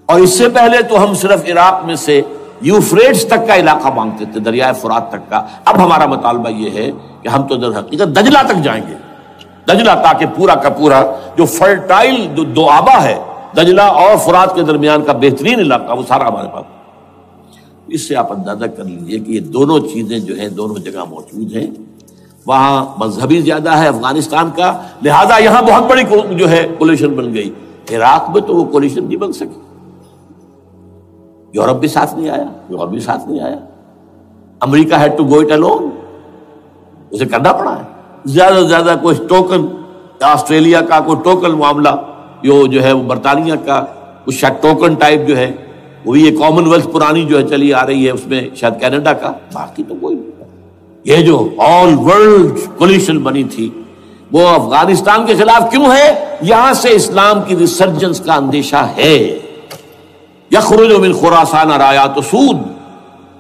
اور اس سے پہلے تو ہم صرف عراق میں سے یوفریٹس تک کا علاقہ مانگتے تھے، دریائے فرات تک کا. اب ہمارا مطالبہ یہ ہے کہ ہم تو در حقیقت دجلہ تک جائیں گے، دجلہ، تاکہ پورا کا پورا جو فرٹائل دو آبا ہے دجلہ اور فرات کے درمیان کا بہترین علاقہ، وہ سارا ہمارے پاس. اس سے آپ اندازہ کر لیجئے کہ یہ دونوں چیزیں جو ہیں دونوں جگہ موجود ہیں. وہاں مذہبی زیادہ ہے افغانستان کا، لہذا یہاں بہت بڑی جو ہے کولیشن بن گئی. عراق میں تو وہ کولیشن نہیں بن سکی. یورپ بھی ساتھ نہیں آیا، یورپ بھی ساتھ نہیں آیا. America had to go it alone, اسے کرنا پڑا ہے. زیادہ سے زیادہ کوئی ٹوکن، آسٹریلیا کا کوئی ٹوکن معاملہ جو ہے وہ برطانیہ کا کچھ شاید ٹوکن ٹائپ جو ہے وہی یہ کامن ویلتھ پرانی جو ہے چلی آ رہی ہے، اس میں شاید کینیڈا کا، باقی تو کوئی نہیں۔ یہ جو آل ورلڈ کولیشن بنی تھی وہ افغانستان کے خلاف کیوں ہے؟ یہاں سے اسلام کی ریسرجنس کا اندیشہ ہے۔ یخرج من خراسان رایات سود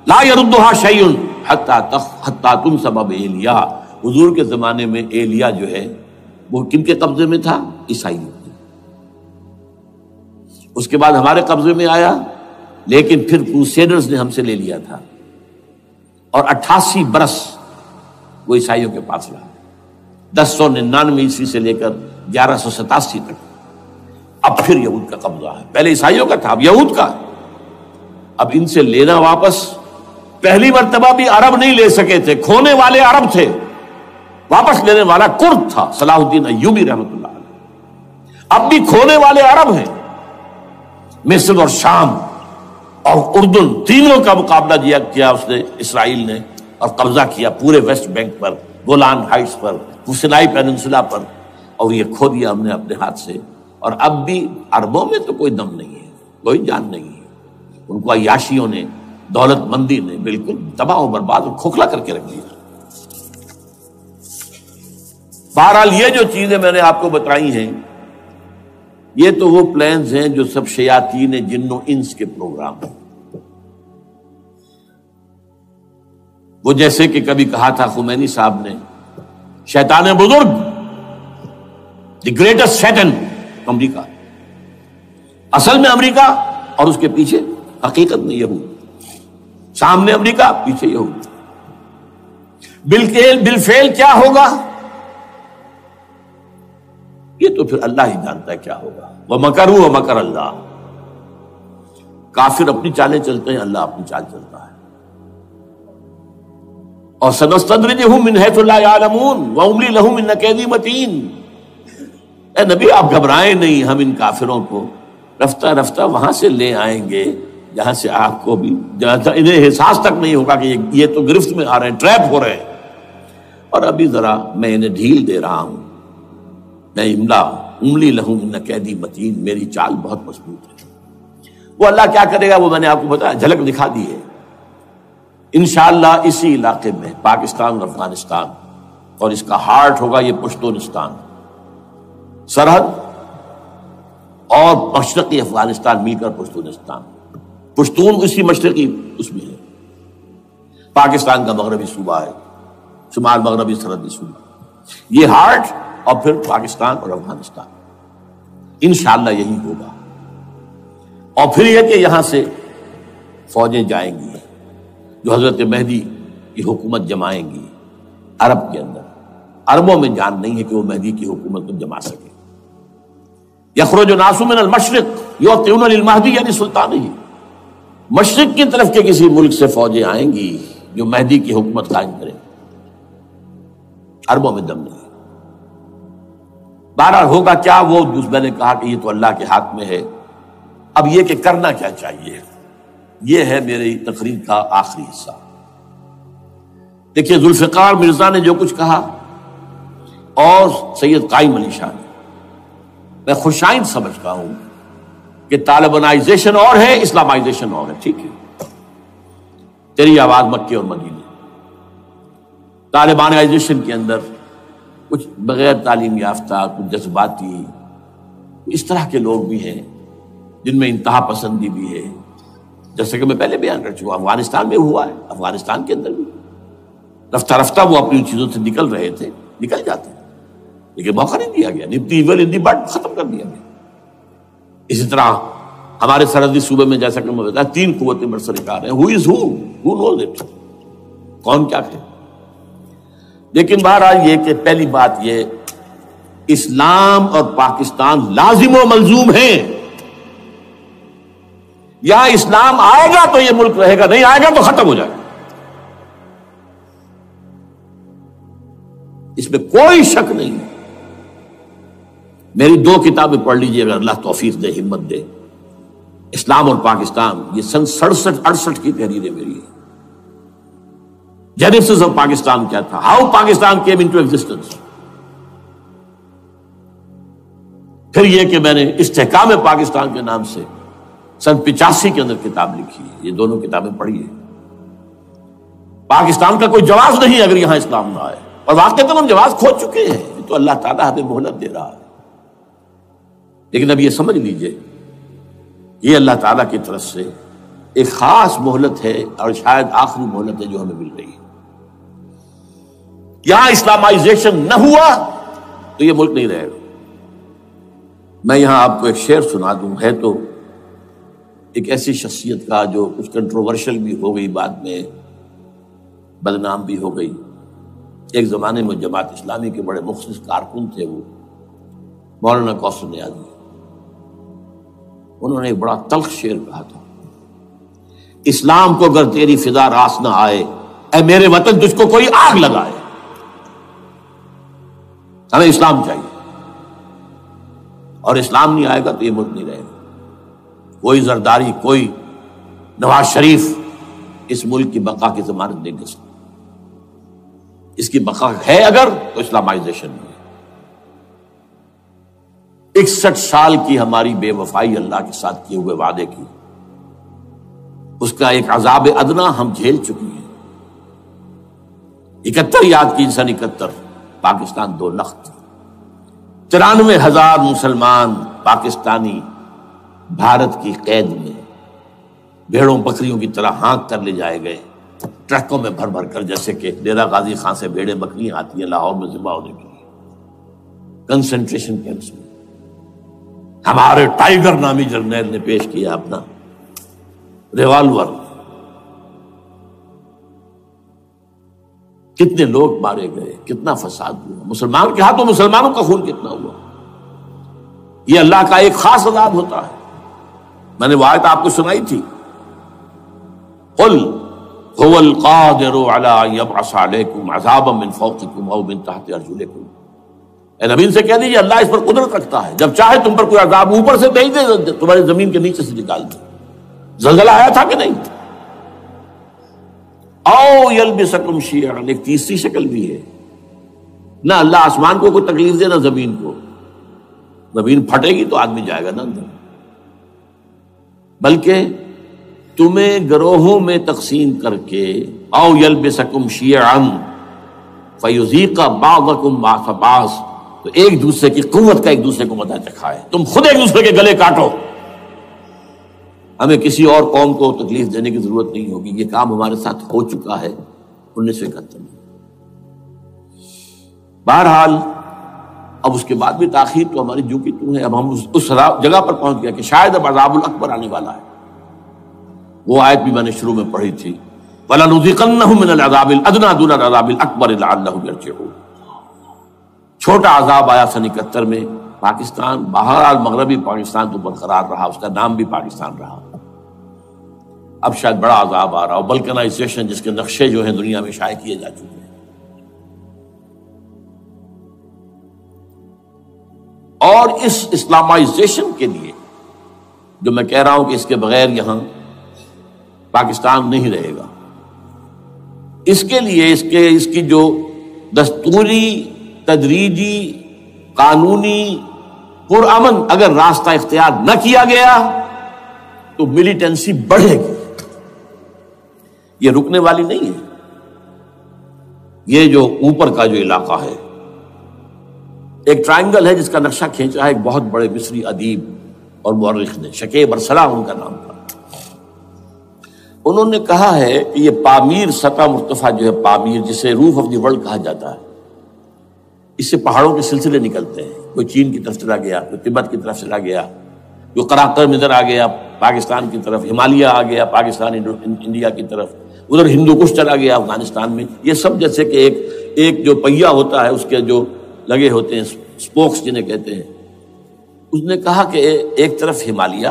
لا يردها شیء حتی تنصب بایلیا۔ حضور کے زمانے میں ایلیا جو ہے وہ کن کے قبضے میں تھا؟ عیسائیوں کے۔ اس کے بعد ہمارے قبضے میں آیا، لیکن پھر کروسیڈرز نے ہم سے لے لیا تھا، اور 88 برس وہ عیسائیوں کے پاس رہا، 1099 عیسوی سے لے کر 1187 تک۔ اب پھر یہود کا قبضہ ہے، پہلے عیسائیوں کا تھا، اب یہود کا۔ اب ان سے لینا واپس، پہلی مرتبہ بھی عرب نہیں لے سکے تھے، کھونے والے عرب تھے، واپس لینے والا کرد تھا، صلاح الدین ایوبی رحمۃ اللہ علیہ۔ اب بھی کھونے والے عرب ہیں، مصر اور شام اور اردن، تینوں کا مقابلہ کیا اس نے، اسرائیل نے، اور قبضہ کیا پورے ویسٹ بینک پر، گولان ہائٹس پر، سینائی پیننسولا پر، اور یہ کھو دیا ہم نے اپنے ہاتھ سے۔ اور اب بھی عربوں میں تو کوئی دم نہیں ہے، کوئی جان نہیں ہے، ان کو عیاشیوں نے، دولت مندی نے بالکل تباہ و برباد اور کھوکھلا کر کے رکھ دیا۔ بہرحال یہ جو چیزیں میں نے آپ کو بتائی ہیں، یہ تو وہ پلانز ہیں جو سب شیاطین جن و انس کے پروگرام ہیں۔ وہ جیسے کہ کبھی کہا تھا خمینی صاحب نے، شیطان بزرگ، دی گریٹسٹ شیطن، امریکہ، اصل میں امریکہ اور اس کے پیچھے حقیقت میں یہود، سامنے امریکہ پیچھے یہود۔ بالفعل کیا ہوگا یہ تو پھر اللہ ہی جانتا ہے کیا ہوگا۔ وَمَكَرُوا وَمَكَرَ اللَّهُ، کافر اپنی چالیں چلتے ہیں، اللہ اپنی چال چلتا ہے۔ اور سَنَسْتَدْرِجُهُم مِّنْ حَيْثُ لَا يَعْلَمُونَ وَأُمْلِي لَهُمْ إِنَّ كَيْدِي مَتِينٌ۔ اے نبی آپ گھبرائیں نہیں، ہم ان کافروں کو رفتہ رفتہ وہاں سے لے آئیں گے جہاں سے آپ کو بھی، جہاں انہیں احساس تک نہیں ہوگا کہ یہ تو گرفت میں آ رہے ہیں، ٹریپ ہو رہے ہیں، اور ابھی ذرا میں انہیں ڈھیل دے رہا ہوں۔ میں املی لہم ان قیدی متین، میری چال بہت مضبوط ہے۔ وہ اللہ کیا کرے گا وہ میں نے آپ کو بتایا، جھلک دکھا دی ہے۔ انشاءاللہ اسی علاقے میں پاکستان اور افغانستان، اور اس کا ہارٹ ہوگا یہ پشتونستان، سرحد اور مشرقی افغانستان مل کر پشتونستان، پشتون اسی مشرقی اس میں ہے، پاکستان کا مغربی صوبہ ہے، شمال مغربی سرحدی صوبہ، یہ ہارٹ، اور پھر پاکستان اور افغانستان، انشاءاللہ یہی ہوگا۔ اور پھر یہ کہ یہاں سے فوجیں جائیں گی جو حضرت مہدی کی حکومت جمائیں گی عرب کے اندر۔ عربوں میں جان نہیں ہے کہ وہ مہدی کی حکومت کو جما سکے۔ یخرج ناس من المشرق یؤتون للمہدی، یعنی سلطانی، مشرق کی طرف کے کسی ملک سے فوجیں آئیں گی جو مہدی کی حکومت قائم کریں۔ عربوں میں دم نہیں۔ بہرحال ہوگا کیا وہ میں نے کہا کہ یہ تو اللہ کے ہاتھ میں ہے۔ اب یہ کہ کرنا کیا چاہیے، یہ ہے میری تقریر کا آخری حصہ۔ دیکھیے ذوالفقار مرزا نے جو کچھ کہا اور سید قائم علی شاہ نے، میں خوشائند سمجھتا ہوں کہ طالبانائزیشن اور ہے، اسلامائزیشن اور ہے، ٹھیک ہے، تیری آواز مکے اور مدینے۔ طالبانائزیشن کے اندر کچھ بغیر تعلیم یافتہ، کچھ جذباتی، اس طرح کے لوگ بھی ہیں جن میں انتہا پسندی بھی ہے، جیسے کہ میں پہلے بیان کر چکا، افغانستان میں ہوا ہے، افغانستان کے اندر بھی رفتہ رفتہ وہ اپنی چیزوں سے نکل رہے تھے، نکل جاتے ہیں، لیکن موقع نہیں دیا گیا، نب دی ایول ان دی بڈ ختم کر دیا گیا۔ اسی طرح ہمارے سرحدی صوبے میں جیسا کہ میں بتایا 3 قوتیں برسرکار ہیں، who is who knows it، کون کیا کہ۔ لیکن بہرحال یہ کہ پہلی بات یہ، اسلام اور پاکستان لازم و ملزوم ہیں۔ یا اسلام آئے گا تو یہ ملک رہے گا، نہیں آئے گا تو ختم ہو جائے گا، اس میں کوئی شک نہیں۔ میری 2 کتابیں پڑھ لیجیے اگر اللہ توفیق دے، ہمت دے، اسلام اور پاکستان، یہ سن 67-68 کی تحریریں میری ہیں۔ جینیسس آف پاکستان کیا تھا، how Pakistan came into existence, پھر یہ کہ میں نے استحکام پاکستان کے نام سے سن 85 کے اندر کتاب لکھی ہے، یہ دونوں کتابیں پڑھی ہیں۔ پاکستان کا کوئی جواز نہیں اگر یہاں اسلام نہ آئے، اور واقعتاً ہم جواز کھو چکے ہیں، تو اللہ تعالیٰ ہمیں مہلت دے رہا ہے۔ لیکن اب یہ سمجھ لیجئے، یہ اللہ تعالیٰ کی طرف سے ایک خاص مہلت ہے، اور شاید آخری مہلت ہے جو ہمیں مل رہی ہے۔ یہاں اسلامائزیشن نہ ہوا تو یہ ملک نہیں رہے گا۔ میں یہاں آپ کو ایک شعر سنا دوں، ہے تو ایک ایسی شخصیت کا جو کچھ کنٹروورشل بھی ہو گئی، بعد میں بدنام بھی ہو گئی۔ ایک زمانے میں جماعت اسلامی کے بڑے مخلص کارکن تھے وہ، مولانا کوثر نیازی۔ انہوں نے ایک بڑا تلخ شعر کہا تھا، اسلام کو اگر تیری فضا راس نہ آئے، اے میرے وطن تجھ کو کوئی آگ لگائے۔ ہمیں اسلام چاہیے، اور اسلام نہیں آئے گا تو یہ ملک نہیں رہے گا۔ کوئی زرداری، کوئی نواز شریف اس ملک کی بقا کی ضمانت نہیں دے سکتا۔ اس کی بقا ہے اگر تو اسلامائزیشن نہیں ہے۔ 61 سال کی ہماری بے وفائی اللہ کے ساتھ کیے ہوئے وعدے کی، اس کا ایک عذاب ادنا ہم جھیل چکی ہیں۔ 71 یاد کی سن 71 پاکستان 2 لخت، 93,000 مسلمان پاکستانی بھارت کی قید میں بھیڑوں بکریوں کی طرح ہانک کر لے جائے گئے، ٹرکوں میں بھر بھر کر، جیسے کہ ڈیرہ غازی خان سے بھیڑیں بکریاں آتی ہیں لاہور میں ذبح ہونے کے لیے، کنسنٹریشن کیمپس میں۔ ہمارے ٹائیگر نامی جرنیل نے پیش کیا اپنا ریوالور، کتنے لوگ مارے گئے، کتنا فساد ہوا، مسلمان کے ہاتھوں مسلمانوں کا خون کتنا ہوا۔ یہ اللہ کا ایک خاص عذاب ہوتا ہے۔ میں نے وہ آیت آپ کو سنائی تھی، قل هو القادر على ان يبعث عليكم عذابا من فوقكم او من تحت ارجلكم۔ اے نبی سے کہہ دیجیے اللہ اس پر قدرت رکھتا ہے، جب چاہے تم پر کوئی عذاب اوپر سے بھیج دے، تمہاری زمین کے نیچے سے نکال دے۔ زلزلہ آیا تھا کہ نہیں؟ او یلبسکم شیعا، ایک تیسری شکل بھی ہے، نہ اللہ آسمان کو کوئی تکلیف دے نہ زمین کو، زمین پھٹے گی تو آدمی جائے گا نا اندر، بلکہ تمہیں گروہوں میں تقسیم کر کے، او یلبسکم شیعا فیذیق بعضکم بعض بعض، تو ایک دوسرے کی قوت کا ایک دوسرے کو مزہ چکھائے، تم خود ایک دوسرے کے گلے کاٹو۔ ہمیں کسی اور قوم کو تکلیف دینے کی ضرورت نہیں ہوگی، یہ کام ہمارے ساتھ ہو چکا ہے 1971 میں۔ بہرحال اب اس کے بعد بھی تاخیر تو ہماری جو کی تو ہے، اب ہم اس جگہ پر پہنچ گیا کہ شاید اب عذاب الاکبر آنے والا ہے۔ وہ آیت بھی میں نے شروع میں پڑھی تھی، وَلَنُذِيقَنَّهُم مِّنَ الْعَذَابِ الْأَدْنَىٰ دُونَ الْعَذَابِ الْأَكْبَرِ لَعَلَّهُمْ يَرْجِعُونَ۔ چھوٹا عذاب آیا سن 71 میں پاکستان، بہرحال مغربی پاکستان تو برقرار رہا، اس کا نام بھی پاکستان رہا۔ اب شاید بڑا عذاب آ رہا ہو، بلکنائزیشن جس کے نقشے جو ہیں دنیا میں شائع کیے جا چکے ہیں۔ اور اس اسلامائزیشن کے لیے جو میں کہہ رہا ہوں کہ اس کے بغیر یہاں پاکستان نہیں رہے گا، اس کے لیے اس کی جو دستوری، تدریجی، قانونی، پرامن اگر راستہ اختیار نہ کیا گیا تو ملیٹنسی بڑھے گی، یہ رکنے والی نہیں ہے۔ یہ جو اوپر کا جو علاقہ ہے، ایک ٹرائنگل ہے جس کا نقشہ کھینچا ہے ایک بہت بڑے مصری ادیب اور مورخ نے، شکیب ارسلان ان کا نام تھا۔ انہوں نے کہا ہے کہ یہ پامیر سطح مرتفع جو ہے، پامیر جسے روف آف دی ورلڈ کہا جاتا ہے، اس سے پہاڑوں کے سلسلے نکلتے ہیں، کوئی چین کی طرف چلا گیا، کوئی تبت کی طرف چلا گیا، کوئی قراقرم ادھر آ گیا پاکستان کی طرف، ہمالیہ آ گیا پاکستان انڈیا کی طرف، ادھر ہندو کش چلا گیا افغانستان میں۔ یہ سب جیسے کہ ایک جو پہیا ہوتا ہے اس کے جو لگے ہوتے ہیں سپوکس جنہیں کہتے ہیں۔ اس نے کہا کہ ایک طرف ہمالیہ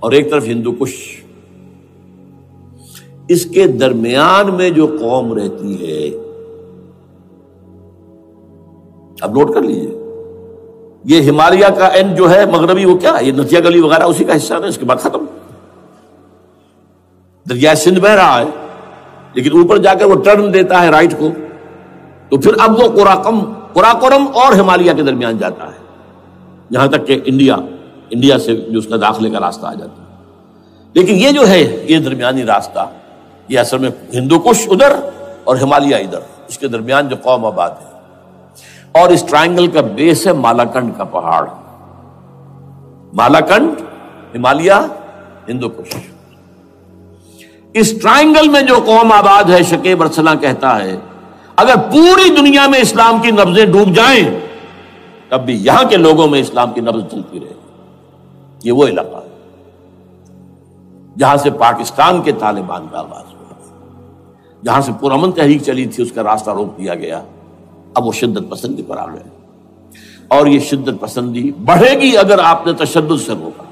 اور ایک طرف ہندو کش، اس کے درمیان میں جو قوم رہتی ہے، اب نوٹ کر لیجئے، یہ ہمالیہ کا اینڈ جو ہے مغربی، وہ کیا ہے، یہ نتیا گلی وغیرہ اسی کا حصہ ہے، اس کے بعد ختم، دریائے سندھ بہ رہا ہے، لیکن اوپر جا کر وہ ٹرن دیتا ہے رائٹ کو، تو پھر اب وہ قراقرم اور ہمالیہ کے درمیان جاتا ہے۔ یہاں تک کہ انڈیا سے جو اس کا داخلے کا راستہ آ جاتا ہے. لیکن یہ جو ہے یہ درمیانی راستہ یہ اصل میں ہندو کش ادھر اور ہمالیہ ادھر، اس کے درمیان جو قوم آباد ہے. اور اس ٹرائنگل کا بیس ہے مالاکنڈ کا پہاڑ. مالاکنڈ، ہمالیہ، ہندو کش. اس ٹرائنگل میں جو قوم آباد ہے، شکیب ارسلان کہتا ہے اگر پوری دنیا میں اسلام کی نبضیں ڈوب جائیں تب بھی یہاں کے لوگوں میں اسلام کی نبض چلتی رہے. یہ وہ علاقہ ہے جہاں سے پاکستان کے طالبان کا آغاز ہوا، جہاں سے پرامن تحریک چلی تھی اس کا راستہ روک دیا گیا. اب وہ شدت پسندی پر آ گئے اور یہ شدت پسندی بڑھے گی اگر آپ نے تشدد سے روکا.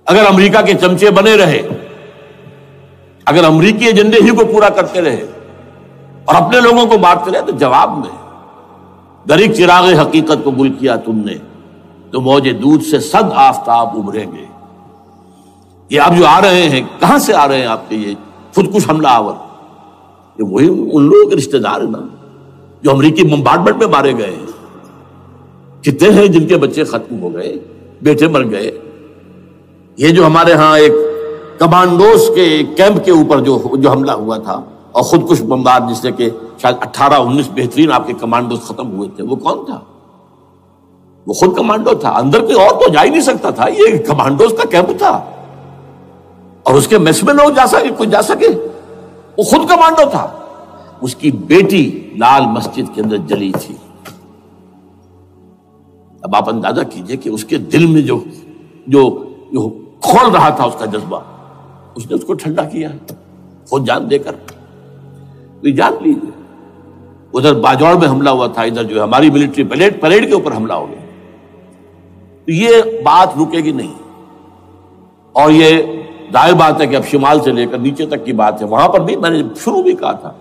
اگر امریکہ کے چمچے بنے رہے، اگر امریکی ایجنڈے ہی کو پورا کرتے رہے اور اپنے لوگوں کو مارتے رہے، تو جواب میں گریک چراغ حقیقت کو گل کیا تم نے تو موج دودھ سے صد آفتاب ابھریں گے. یہ اب جو آ رہے ہیں کہاں سے آ رہے ہیں آپ کے یہ خودکش حملہ آور؟ یہ وہی ان لوگوں کے رشتہ دار ہیں نا جو امریکی بمبارڈمنٹ میں مارے گئے ہیں. کتنے ہیں جن کے بچے ختم ہو گئے، بیٹے مر گئے. یہ جو ہمارے ہاں ایک کمانڈوز کے کیمپ کے اوپر جو حملہ ہوا تھا اور خودکش بمبار جس سے کہ شاید 18-19 بہترین آپ کے کمانڈوز ختم ہوئے تھے، وہ کون تھا؟ وہ خود کمانڈو تھا. اندر کوئی اور تو جا ہی نہیں سکتا تھا، یہ کمانڈوز کا کیمپ تھا اور اس کے میس میں لوگ کوئی جا سکے. وہ خود کمانڈو تھا. اس کی بیٹی لال مسجد کے اندر جلی تھی. اب آپ اندازہ کیجئے کہ اس کے دل میں جو کھول رہا تھا اس کا جذبہ، اس نے اس کو ٹھنڈا کیا خود جان دے کر. تو جان لیجیے ادھر باجوڑ میں حملہ ہوا تھا، ادھر جو ہماری ملٹری پریڈ کے اوپر حملہ ہو گیا. تو یہ بات رکے گی نہیں. اور یہ ظاہر بات ہے کہ اب شمال سے لے کر نیچے تک کی بات ہے. وہاں پر بھی میں نے شروع بھی کہا تھا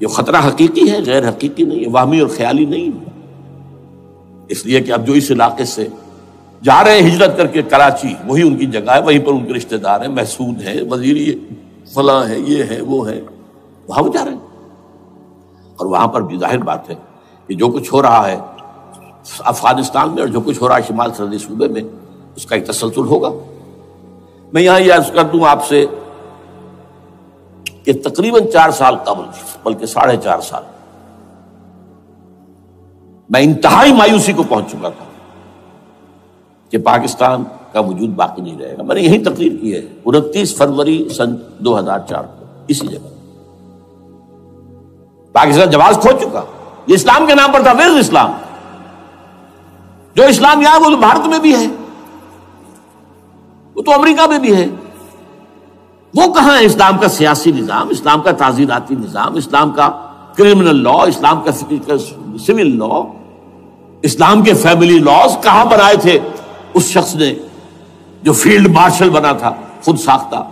یہ خطرہ حقیقی ہے، غیر حقیقی نہیں ہے، وہمی اور خیالی نہیں ہے. اس لیے کہ اب جو اس علاقے سے جا رہے ہیں ہجرت کر کے کراچی، وہی ان کی جگہ ہے، وہیں پر ان کے رشتہ دار ہیں، محسود ہیں، وزیری فلاں ہیں، یہ ہیں وہ ہیں، وہاں وہ جا رہے ہیں. اور وہاں پر بھی ظاہر بات ہے کہ جو کچھ ہو رہا ہے افغانستان میں اور جو کچھ ہو رہا ہے شمال سرحدی صوبے میں اس کا ایک تسلسل ہوگا. میں یہاں یہ عرض کر دوں آپ سے کہ تقریباً 4 سال قبل، بلکہ 4.5 سال، میں انتہائی مایوسی کو پہنچ چکا تھا کہ پاکستان کا وجود باقی نہیں رہے گا. میں نے یہی تقریر کی ہے 29 فروری سن 2004 کو اسی جگہ. پاکستان جواز کھو چکا. یہ اسلام کے نام پر تھا. ویئر از اسلام؟ جو اسلام یہاں وہ تو بھارت میں بھی ہے، وہ تو امریکہ میں بھی ہے. وہ کہاں ہے اسلام کا سیاسی نظام، اسلام کا تعزیراتی نظام، اسلام کا کرمنل لا، اسلام کا سول لا، اسلام کے فیملی لاز کہاں بنائے تھے اس شخص نے جو فیلڈ مارشل بنا تھا، خود ساختہ،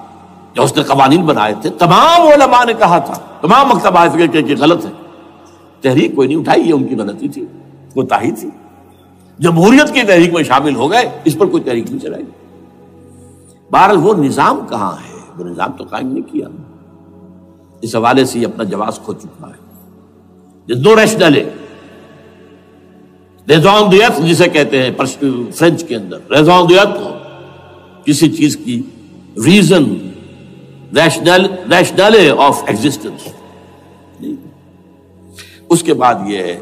جو اس نے قوانین بنائے تھے. تمام علماء نے کہا تھا، تمام مکتبہ فکر کہ غلط ہے. تحریک کوئی نہیں اٹھائی، یہ ان کی غلطی تھی، کوتاہی تھی. جمہوریت کی تحریک میں شامل ہو گئے، اس پر کوئی تحریک نہیں چلائی. بہرحال وہ نظام کہاں ہے؟ وہ نظام تو قائم نہیں کیا. اس حوالے سے یہ اپنا جواز کھو چکا ہے. نو ریشنل ریزون دیت جسے کہتے ہیں فرینچ کے اندر، ریزون دیت کسی چیز کی ریزن، ریشنل آف ایگزسٹنس. اس کے بعد یہ ہے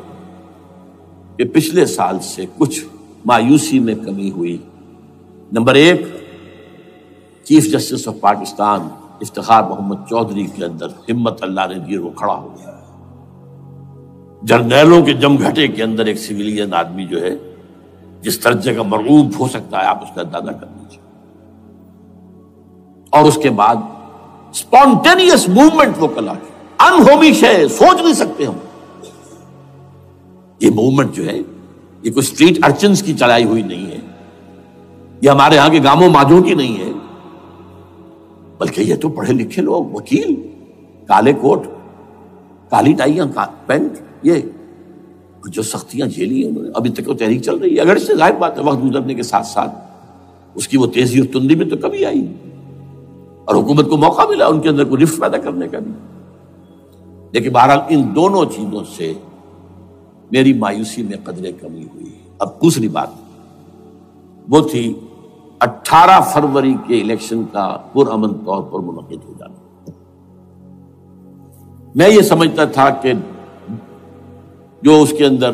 کہ پچھلے سال سے کچھ مایوسی میں کمی ہوئی. Number 1، chief justice of Pakistan Iftikhar Muhammad Chaudhry کے اندر ہمت اللہ نے دی، وہ کھڑا ہو گیا. جرنیلوں کے جم گھٹے کے اندر ایک سویلین آدمی جو ہے جس درجے کا مرعوب ہو سکتا ہے آپ اس کا اندازہ کر لیجیے. اور اس کے بعد اسپونٹینیس موومنٹ وہ کلا ہے، انہومی شے، سوچ نہیں سکتے ہم. یہ موومنٹ جو ہے یہ کوئی اسٹریٹ ارچنز کی چلائی ہوئی نہیں ہے، یہ ہمارے ہاں کے گاموں ماجھوں کی نہیں ہے، بلکہ یہ تو پڑھے لکھے لوگ، وکیل، کالے کوٹ، کالی ٹائیاں، پینٹ، یہ جو سختیاں جھیلی ہیں انہوں نے. ابھی تک وہ تحریک چل رہی ہے، اگر اس سے ظاہر بات ہے وقت گزرنے کے ساتھ ساتھ اس کی وہ تیزی اور تندی میں تو کبھی آئی، اور حکومت کو موقع ملا ان کے اندر کوئی رفت پیدا کرنے کا بھی. لیکن بہرحال ان دونوں چیزوں سے میری مایوسی میں قدرے کمی ہوئی. اب دوسری بات وہ تھی 18 فروری کے الیکشن کا پرامن طور پر منعقد ہو جانا. میں یہ سمجھتا تھا کہ جو اس کے اندر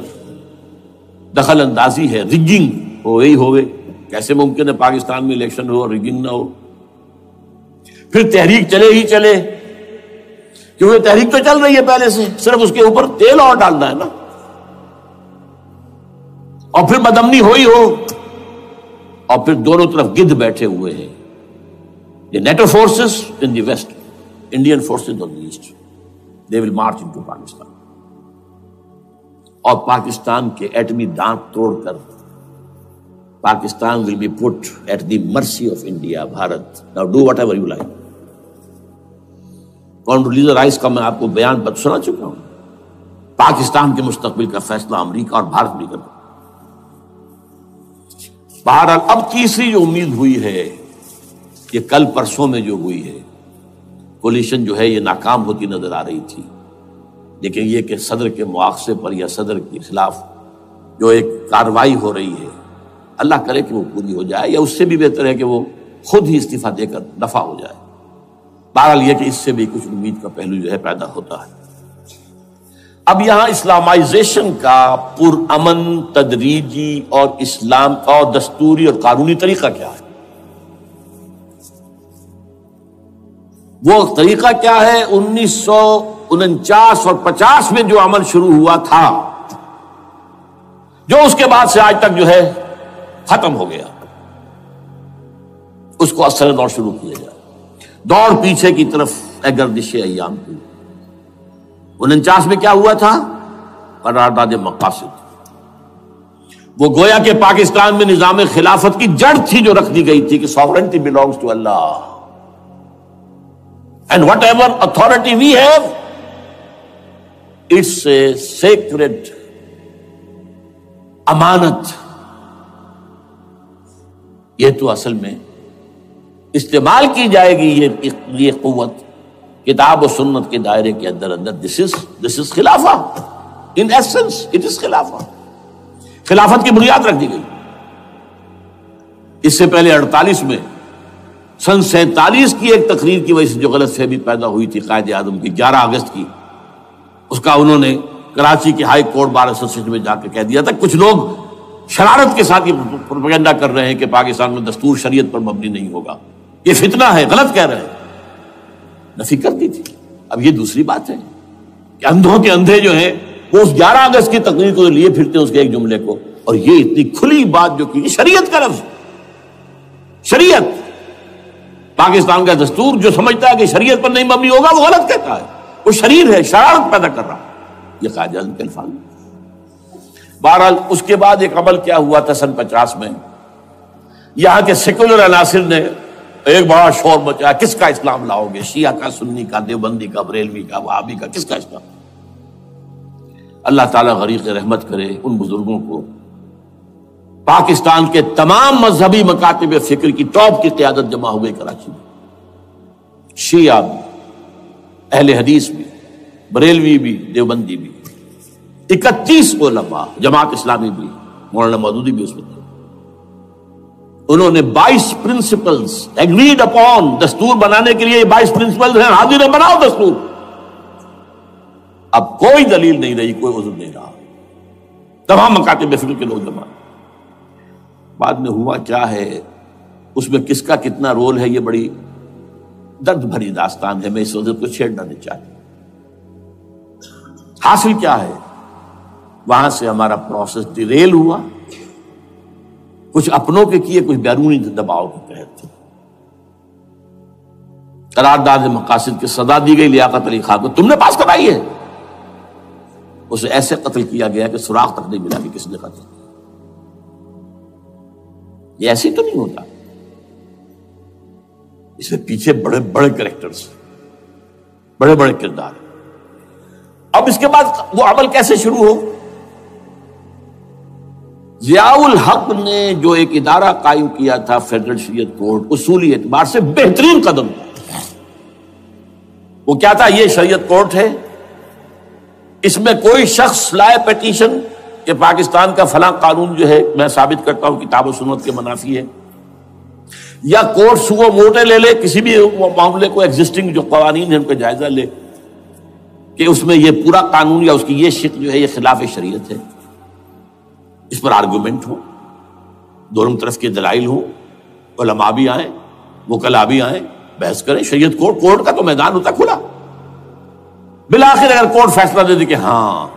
دخل اندازی ہے، ریگنگ ہو گئی ہوگی. کیسے ممکن ہے پاکستان میں الیکشن ہو اور ریگنگ نہ ہو؟ پھر تحریک چلے ہی چلے، کیونکہ تحریک تو چل رہی ہے پہلے سے، صرف اس کے اوپر تیل اور ڈالنا ہے نا. اور پھر بدامنی ہوئی ہو، اور پھر دونوں طرف گدھ بیٹھے ہوئے ہیں. یہ NATO forces in the west, Indian forces on the east, they will march into Pakistan. اور پاکستان کے ایٹمی دانت توڑ کر Pakistan will be put at the mercy of India, Bharat. Now do whatever you like. Condoleezza Rice کا میں آپ کو بیان سنا چکا ہوں. پاکستان کے مستقبل کا فیصلہ امریکہ اور بھارت بھی کرتا. بہرحال اب تیسری جو امید ہوئی ہے، یہ کل پرسوں میں جو ہوئی ہے، کولیشن جو ہے یہ ناکام ہوتی نظر آ رہی تھی. لیکن یہ کہ صدر کے مواخذے پر یا صدر کے خلاف جو ایک کارروائی ہو رہی ہے، اللہ کرے کہ وہ پوری ہو جائے، یا اس سے بھی بہتر ہے کہ وہ خود ہی استعفیٰ دے کر دفع ہو جائے. بہرحال یہ کہ اس سے بھی کچھ امید کا پہلو جو ہے پیدا ہوتا ہے. اب یہاں اسلامائزیشن کا پرامن، تدریجی اور اسلام کا اور دستوری اور قانونی طریقہ کیا ہے؟ وہ طریقہ کیا ہے؟ 1949 اور 50 میں جو عمل شروع ہوا تھا، جو اس کے بعد سے آج تک جو ہے ختم ہو گیا، اس کو اثر دور شروع کیا جائے. دوڑ پیچھے کی طرف اے گردش ایام کی. 49 میں کیا ہوا تھا؟ قرارداد مقاصد. وہ گویا کہ پاکستان میں نظام خلافت کی جڑ تھی جو رکھ دی گئی تھی کہ sovereignty belongs to Allah and whatever authority we have, it's a sacred امانت. یہ تو اصل میں استعمال کی جائے گی یہ قوت کتاب و سنت کے دائرے کے اندر. this is خلافہ. in essence it is خلافہ. خلافت کی بنیاد رکھ دی گئی. اس سے پہلے 48 میں سن 47 کی ایک تقریر کی وجہ سے جو غلط فہمی پیدا ہوئی تھی قائد اعظم کی 11 اگست کی، اس کا انہوں نے کراچی کے ہائی کورٹ بار ایسوسیشن میں جا کے کہہ دیا تھا. کچھ لوگ شرارت کے ساتھ یہ پروپیگنڈا کر رہے ہیں کہ پاکستان میں دستور شریعت پر مبنی نہیں ہوگا، یہ فتنہ ہے، غلط کہہ رہے ہیں. نفی کر دی تھی. اب یہ دوسری بات ہے کہ اندھوں کے اندھے جو ہیں وہ اس 11 اگست کی تقریر کو لیے پھرتے ہیں، اس کے ایک جملے کو، اور یہ اتنی کھلی بات جو کی شریعت کا لفظ. شریعت، پاکستان کا دستور جو سمجھتا ہے کہ شریعت پر نہیں مبنی ہوگا وہ غلط کہتا ہے، وہ شریر ہے، شرارت پیدا کر رہا ہے. یہ قائد اعظم کے الفاظ. بہرحال اس کے بعد ایک عمل کیا ہوا تھا سن 50 میں، یہاں کے سیکولر عناصر نے ایک بڑا شور مچایا، کس کا اسلام لاؤ گے؟ شیعہ کا، سنی کا، دیوبندی کا، بریلوی کا، وہابی کا، کس کا اسلام؟ اللہ تعالیٰ غریق رحمت کرے ان بزرگوں کو. پاکستان کے تمام مذہبی مکاتب فکر کی ٹاپ کی قیادت جمع ہو گئی کراچی میں. شیعہ بھی، اہل حدیث بھی، بریلوی بھی، دیوبندی بھی. 31 علماء، جماعت اسلامی بھی، مولانا مودودی بھی اس میں تھے. انہوں نے 22 پرنسپلز ایگریڈ اپون، دستور بنانے کے لیے یہ 22 پرنسپلز ہیں، حاضر بناؤ دستور. اب کوئی دلیل نہیں رہی، کوئی عذر نہیں رہا. تمام مکاتب فکر کے لوگ جمع. بعد میں ہوا کیا ہے، اس میں کس کا کتنا رول ہے، یہ بڑی درد بھری داستان ہے. میں اس وجہ کو چھیڑنا نہیں چاہتا. حاصل کیا ہے، وہاں سے ہمارا پروسیس ڈیریل ہوا، کچھ اپنوں کے کیے، کچھ بیرونی دباؤ کے تحت. قرارداد مقاصد کی سزا دی گئی لیاقت علی خان کو، تم نے پاس کرائی ہے. اسے ایسے قتل کیا گیا کہ سراغ تک نہیں ملا کہ کس نے قتل کیا. یہ ایسے تو نہیں ہوتا، اس میں پیچھے بڑے بڑے کریکٹرز، بڑے بڑے کردار. اب اس کے بعد وہ عمل کیسے شروع ہو؟ ضیاء الحق نے جو ایک ادارہ قائم کیا تھا فیڈرل شریعت کورٹ، اصولی اعتبار سے بہترین قدم تھا. وہ کیا تھا؟ یہ شریعت کورٹ ہے، اس میں کوئی شخص لائے پیٹیشن کہ پاکستان کا فلاں قانون جو ہے میں ثابت کرتا ہوں کتاب و سنت کے منافی ہے، یا کورٹ سو موٹے لے لے کسی بھی معاملے کو، ایگزسٹنگ جو قوانین ہیں ان کا جائزہ لے کہ اس میں یہ پورا قانون یا اس کی یہ شق جو ہے یہ خلاف شریعت ہے، اس پر آرگومنٹ ہو، دونوں طرف کے دلائل ہوں، علماء بھی آئیں، وکلاء بھی آئیں، بحث کریں، شریعت کورٹ کا تو میدان ہوتا کھلا۔ بالآخر اگر کورٹ فیصلہ دے دے کہ ہاں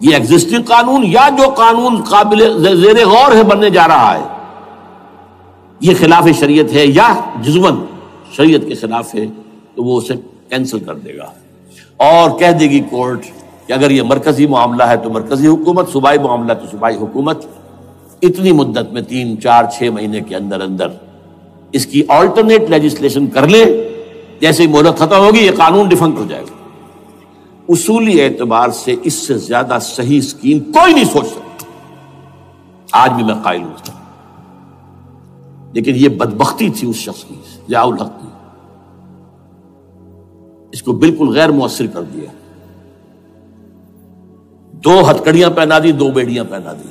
یہ ایگزسٹنگ قانون یا جو قانون قابل زیر غور ہے بننے جا رہا ہے یہ خلاف شریعت ہے یا جزوً شریعت کے خلاف ہے، تو وہ اسے کینسل کر دے گا اور کہہ دے گی کورٹ کہ اگر یہ مرکزی معاملہ ہے تو مرکزی حکومت، صوبائی معاملہ تو صوبائی حکومت، اتنی مدت میں 3 4 6 مہینے کے اندر اندر اس کی آلٹرنیٹ لیجسلیشن کر لے، جیسے ہی مہلت ختم ہوگی یہ قانون ڈیفنکٹ ہو جائے گا۔ اصولی اعتبار سے اس سے زیادہ صحیح اسکیم کوئی نہیں سوچ سکتا، آج بھی میں قائل ہوں، لیکن یہ بدبختی تھی اس شخص کی، ضیاء الحق کی، اس کو بالکل غیر مؤثر کر دیا، 2 ہتھکڑیاں پہنا دی، 2 بیڑیاں پہنا دی۔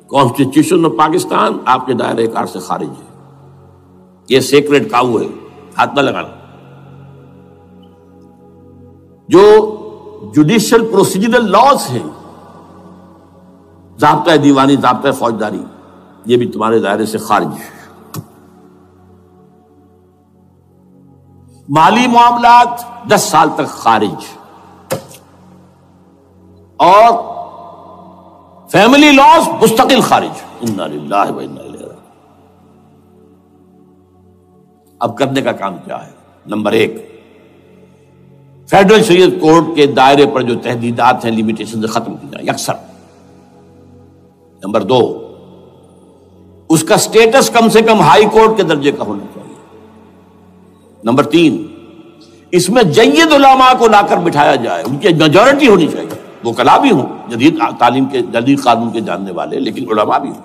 کانسٹیٹیوشن آف پاکستان آپ کے دائرۂ کار سے خارج ہے، یہ سیکریٹ کاؤ ہے، ہاتھ نہ لگانا۔ جو جوڈیشل پروسیجرل لاز ہیں، ضابطہ دیوانی، ضابطہ فوجداری، یہ بھی تمہارے دائرے سے خارج ہے۔ مالی معاملات 10 سال تک خارج، اور فیملی لاز مستقل خارج۔ انا للہ و انا الیہ راجعون۔ اب کرنے کا کام کیا ہے؟ نمبر 1، فیڈرل شریعت کورٹ کے دائرے پر جو تحدیدات ہیں، لیمیٹیشن سے ختم کی جائیں یکسر۔ نمبر 2، اس کا سٹیٹس کم سے کم ہائی کورٹ کے درجے کا ہونا چاہیے۔ نمبر 3، اس میں جید علماء کو لا کر بٹھایا جائے، ان کی میجورٹی ہونی چاہیے، وکلاء بھی ہوں، جدید تعلیم کے جدید قانون کے جاننے والے، لیکن علماء بھی ہوں۔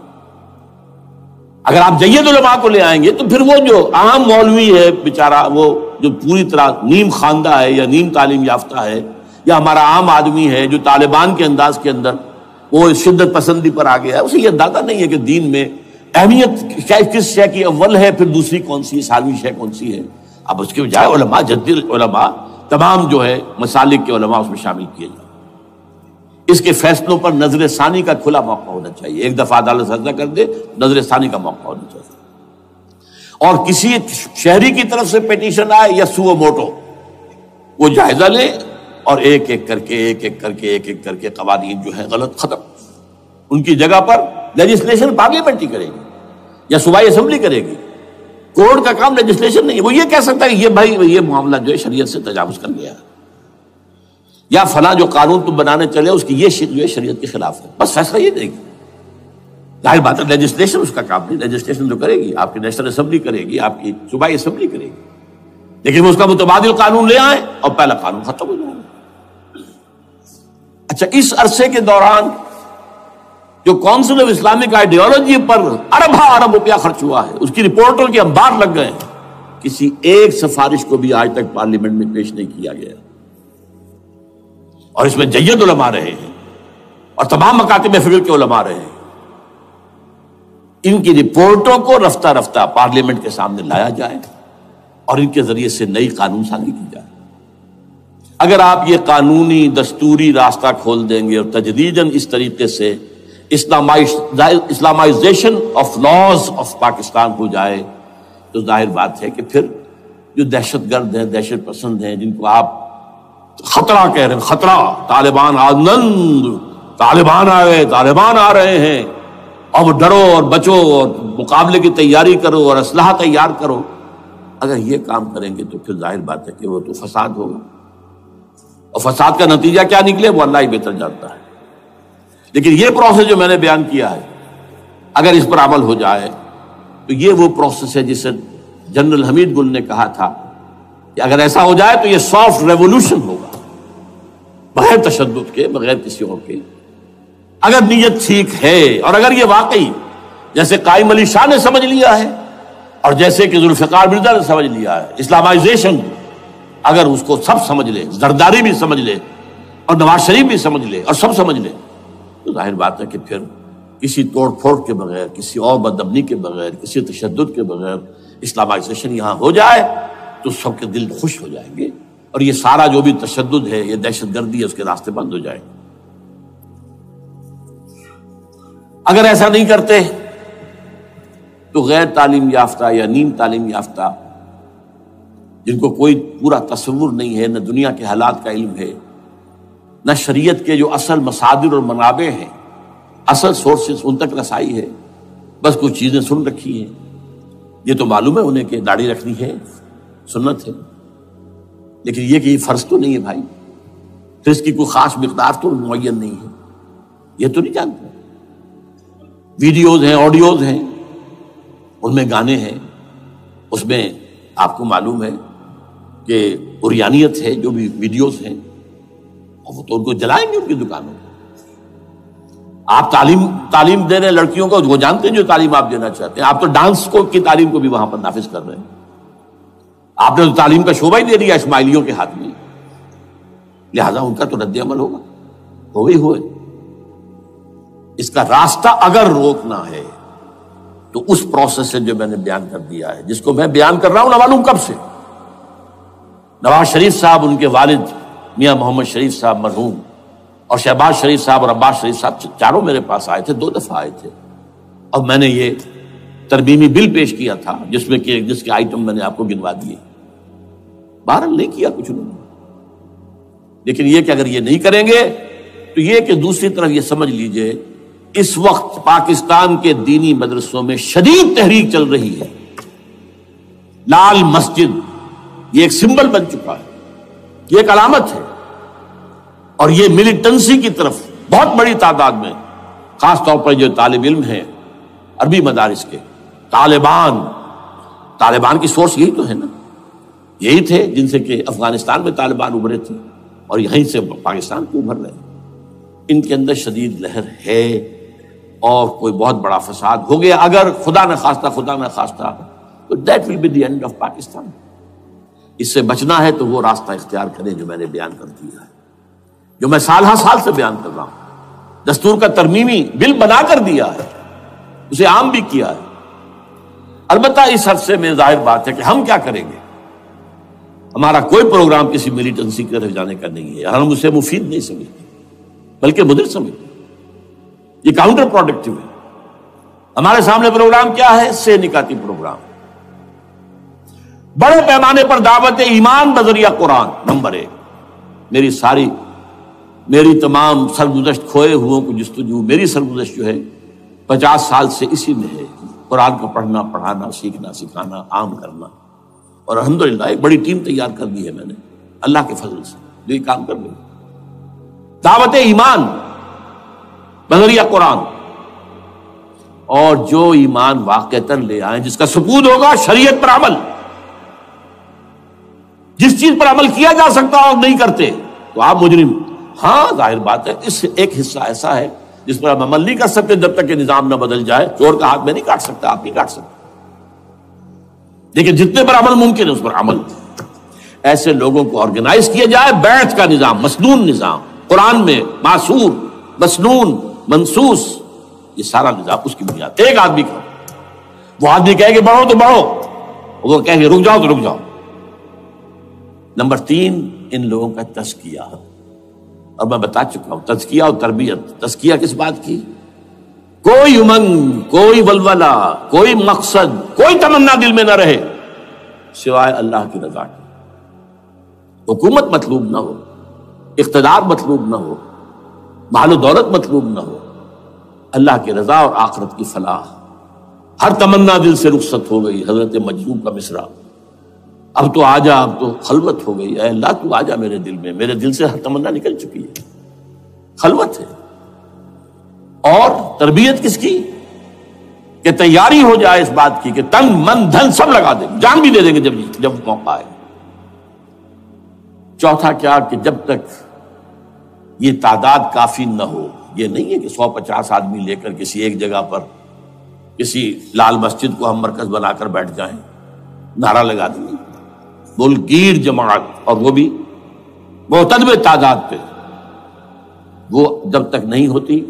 اگر آپ جید علماء کو لے آئیں گے تو پھر وہ جو عام مولوی ہے بیچارہ، وہ جو پوری طرح نیم خواندہ ہے یا نیم تعلیم یافتہ ہے، یا ہمارا عام آدمی ہے جو طالبان کے انداز کے اندر وہ شدت پسندی پر آ گیا ہے، اسے یہ اندازہ نہیں ہے کہ دین میں اہمیت کس شے کی اول ہے، پھر دوسری کون سی، سالوی شے کون سی ہے۔ اب اس کے بجائے علماء، جدید علماء، تمام جو ہے مسالک کے علماء اس میں شامل کیے جائیں۔ اس کے فیصلوں پر نظر ثانی کا کھلا موقع ہونا چاہیے، ایک دفعہ عدالت فیصلہ کر دے، نظر ثانی کا موقع ہونا چاہیے، اور کسی شہری کی طرف سے پیٹیشن آئے یا سو موٹو، وہ جائزہ لے اور ایک ایک کر کے قوانین جو ہے غلط ختم، ان کی جگہ پر لیجسلیشن پارلیمنٹ ہی کرے گی یا صوبائی اسمبلی کرے گی۔ کورٹ کا کام لیجسلیشن نہیں ہے، وہ یہ کہہ سکتا ہے کہ یہ بھائی یہ معاملہ جو ہے شریعت سے تجاوز کر گیا ہے، یا فلاں جو قانون تم بنانے چلے اس کی یہ شق جو ہے شریعت کے خلاف ہے، بس فیصلہ یہ دے گی۔ ظاہر بات ہے لیجسلیشن اس کا کام نہیں، لیجسلیشن جو کرے گی آپ کی نیشنل اسمبلی کرے گی، آپ کی صوبائی اسمبلی کرے گی، لیکن وہ اس کا متبادل قانون لے آئیں اور پہلا قانون ختم ہو جائے گا۔ اچھا، اس عرصے کے دوران جو کونسل آف اسلامک آئیڈیالوجی پر ارب روپیہ خرچ ہوا ہے، اس کی رپورٹوں کے انبار لگ گئے ہیں، کسی ایک سفارش کو بھی آج تک پارلیمنٹ میں پیش نہیں کیا گیا، اور اس میں جید علماء رہے ہیں اور تمام مکاتب فکر کے علماء رہے ہیں۔ ان کی رپورٹوں کو رفتہ رفتہ پارلیمنٹ کے سامنے لایا جائے اور ان کے ذریعے سے نئی قانون سازی کی جائے۔ اگر آپ یہ قانونی دستوری راستہ کھول دیں گے اور تجدیداً اس طریقے سے Islamization of laws of Pakistan ہو جائے تو ظاہر بات ہے کہ پھر جو دہشت گرد ہیں، دہشت پسند ہیں، جن کو آپ خطرہ کہہ رہے ہیں، خطرہ، طالبان آنند، طالبان آئے، طالبان آ رہے ہیں، اور ڈرو اور بچو اور مقابلے کی تیاری کرو اور اسلحہ تیار کرو، اگر یہ کام کریں گے تو پھر ظاہر بات ہے کہ وہ تو فساد ہوگا، اور فساد کا نتیجہ کیا نکلے وہ اللہ ہی بہتر جانتا ہے۔ لیکن یہ پروسیس جو میں نے بیان کیا ہے، اگر اس پر عمل ہو جائے تو یہ وہ پروسیس ہے جسے جنرل حمید گل نے کہا تھا کہ اگر ایسا ہو جائے تو یہ سافٹ ریولوشن ہوگا، بغیر تشدد کے، بغیر کسی اور کے، اگر نیت ٹھیک ہے، اور اگر یہ واقعی جیسے قائم علی شاہ نے سمجھ لیا ہے اور جیسے کہ ذوالفقار مرزا نے سمجھ لیا ہے، اسلامائزیشن اگر اس کو سب سمجھ لے، زرداری بھی سمجھ لے، اور نواز شریف بھی سمجھ لے اور سب سمجھ لے، تو ظاہر بات ہے کہ پھر کسی توڑ پھوڑ کے بغیر، کسی اور بدامنی کے بغیر، کسی تشدد کے بغیر اسلامائزیشن یہاں ہو جائے تو سب کے دل خوش ہو جائیں گے، اور یہ سارا جو بھی تشدد ہے، یہ دہشت گردی ہے، اس کے راستے بند ہو جائیں گے۔ اگر ایسا نہیں کرتے تو غیر تعلیم یافتہ یا نیم تعلیم یافتہ، جن کو کوئی پورا تصور نہیں ہے، نہ دنیا کے حالات کا علم ہے، نہ شریعت کے جو اصل مصادر اور منابع ہیں، اصل سورسز، ان تک رسائی ہے، بس کچھ چیزیں سن رکھی ہیں۔ یہ تو معلوم ہے انہیں کہ داڑھی رکھنی ہے، سنت ہے، لیکن یہ کہ یہ فرض تو نہیں ہے بھائی، پھر اس کی کوئی خاص مقدار تو معین نہیں ہے، یہ تو نہیں جانتے۔ ویڈیوز ہیں، آڈیوز ہیں، ان میں گانے ہیں، اس میں آپ کو معلوم ہے کہ عریانیت ہے، جو بھی ویڈیوز ہیں، اور وہ تو ان کو جلائیں گے ان کی دکانوں کو۔ آپ تعلیم دے رہے ہیں لڑکیوں کو، وہ جانتے ہیں جو تعلیم آپ دینا چاہتے ہیں، آپ تو ڈانس کی تعلیم کو بھی وہاں پر نافذ کر رہے ہیں۔ آپ نے تو تعلیم کا شعبہ ہی دے دیا اسماعیلیوں کے ہاتھ میں، لہذا ان کا تو رد عمل ہوگا، ہوئے۔ اس کا راستہ اگر روکنا ہے تو اس پروسیس سے جو میں نے بیان کر دیا ہے، جس کو میں بیان کر رہا ہوں نہ معلوم کب سے، نواز شریف صاحب، ان کے والد میاں محمد شریف صاحب مرحوم، اور شہباز شریف صاحب اور عباس شریف صاحب چاروں میرے پاس آئے تھے، 2 دفعہ آئے تھے، اور میں نے یہ ترمیمی بل پیش کیا تھا جس کے آئٹم میں نے آپ کو گنوا دیے۔ بہرحال نہیں کیا کچھ انہوں نے، لیکن یہ کہ اگر یہ نہیں کریں گے تو یہ کہ دوسری طرف یہ سمجھ لیجئے اس وقت پاکستان کے دینی مدرسوں میں شدید تحریک چل رہی ہے۔ لال مسجد یہ ایک سمبل بن چکا ہے، یہ ایک علامت ہے، اور یہ ملیٹنسی کی طرف بہت بڑی تعداد میں، خاص طور پر جو طالب علم ہیں عربی مدارس کے، طالبان کی سورس یہی تو ہے نا، یہی تھے جن سے کہ افغانستان میں طالبان ابھرے تھے اور یہیں سے پاکستان کو ابھر رہے ہیں۔ ان کے اندر شدید لہر ہے، اور کوئی بہت بڑا فساد ہو گیا اگر خدا نہ خواستہ تو that will be the end of Pakistan. اس سے بچنا ہے تو وہ راستہ اختیار کریں جو میں نے بیان کر دیا ہے، جو میں سال سے بیان کر رہا ہوں۔ دستور کا ترمیمی بل بنا کر دیا ہے، اسے عام بھی کیا ہے۔ البتہ اس عرصے میں ظاہر بات ہے کہ ہم کیا کریں گے، ہمارا کوئی پروگرام کسی ملیٹنسی کی طرف جانے کا نہیں ہے، ہم اسے مفید نہیں سمجھتے بلکہ مضر سمجھتے ہیں، یہ کاؤنٹر پروڈکٹیو ہے۔ ہمارے سامنے پروگرام کیا ہے؟ سے نکاتی پروگرام، بڑے پیمانے پر دعوت ایمان بذریعہ قرآن، نمبر 1۔ میری تمام سرگزشت کھوئے ہوئوں کو جستجو، میری سرگزشت جو ہے 50 سال سے اسی میں ہے، قرآن کو پڑھنا، پڑھانا، سیکھنا، سکھانا، عام کرنا، اور الحمدللہ ایک بڑی ٹیم تیار کر دی ہے میں نے اللہ کے فضل سے، جو یہ کام کر رہی ہے۔ دعوت ایمان بذریعہ قرآن، اور جو ایمان واقعتاً لے آئیں، جس کا ثبوت ہوگا شریعت پر عمل، جس چیز پر عمل کیا جا سکتا اور نہیں کرتے تو آپ مجرم۔ ہاں ظاہر بات ہے اس ایک حصہ ایسا ہے جس پر ہم عمل نہیں کر سکتے جب تک کہ نظام نہ بدل جائے۔ چور کا ہاتھ میں نہیں کاٹ سکتا، آپ نہیں کاٹ سکتے، لیکن جتنے پر عمل ممکن ہے اس پر عمل۔ ایسے لوگوں کو آرگنائز کیا جائے، بیعت کا نظام، مسنون نظام، قرآن میں معصور، مسنون، منصوص، یہ سارا نظام اس کی بنیاد ایک آدمی کا۔ وہ آدمی کہے کہ بڑھو تو بڑھو، وہ کہے کہ رک جاؤ تو رک جاؤ۔ نمبر 3، ان لوگوں کا تزکیہ، اور میں بتا چکا ہوں تزکیہ اور تربیت۔ تزکیہ کس بات کی؟ کوئی امنگ، کوئی ولولہ، کوئی مقصد، کوئی تمنا دل میں نہ رہے سوائے اللہ کی رضا کی۔ حکومت مطلوب نہ ہو، اقتدار مطلوب نہ ہو، مال و دولت مطلوب نہ ہو، اللہ کی رضا اور آخرت کی فلاح۔ ہر تمنا دل سے رخصت ہو گئی، حضرت مجذوب کا مصرع، اب تو آجا، اب تو خلوت ہو گئی، اے اللہ تو آجا میرے دل میں، میرے دل سے ہر تمنا نکل چکی ہے، خلوت ہے۔ اور تربیت کس کی؟ کہ تیاری ہو جائے اس بات کی کہ تن من دھن سب لگا دیں، جان بھی دے دیں گے جب موقع آئے۔ چوتھا کیا؟ کہ جب تک یہ تعداد کافی نہ ہو، یہ نہیں ہے کہ 150 آدمی لے کر کسی ایک جگہ پر کسی لال مسجد کو ہم مرکز بنا کر بیٹھ جائیں، نعرہ لگا دیں، ملک گیر جماعت، اور وہ بھی معتدل تعداد پہ، وہ جب تک نہیں ہوتی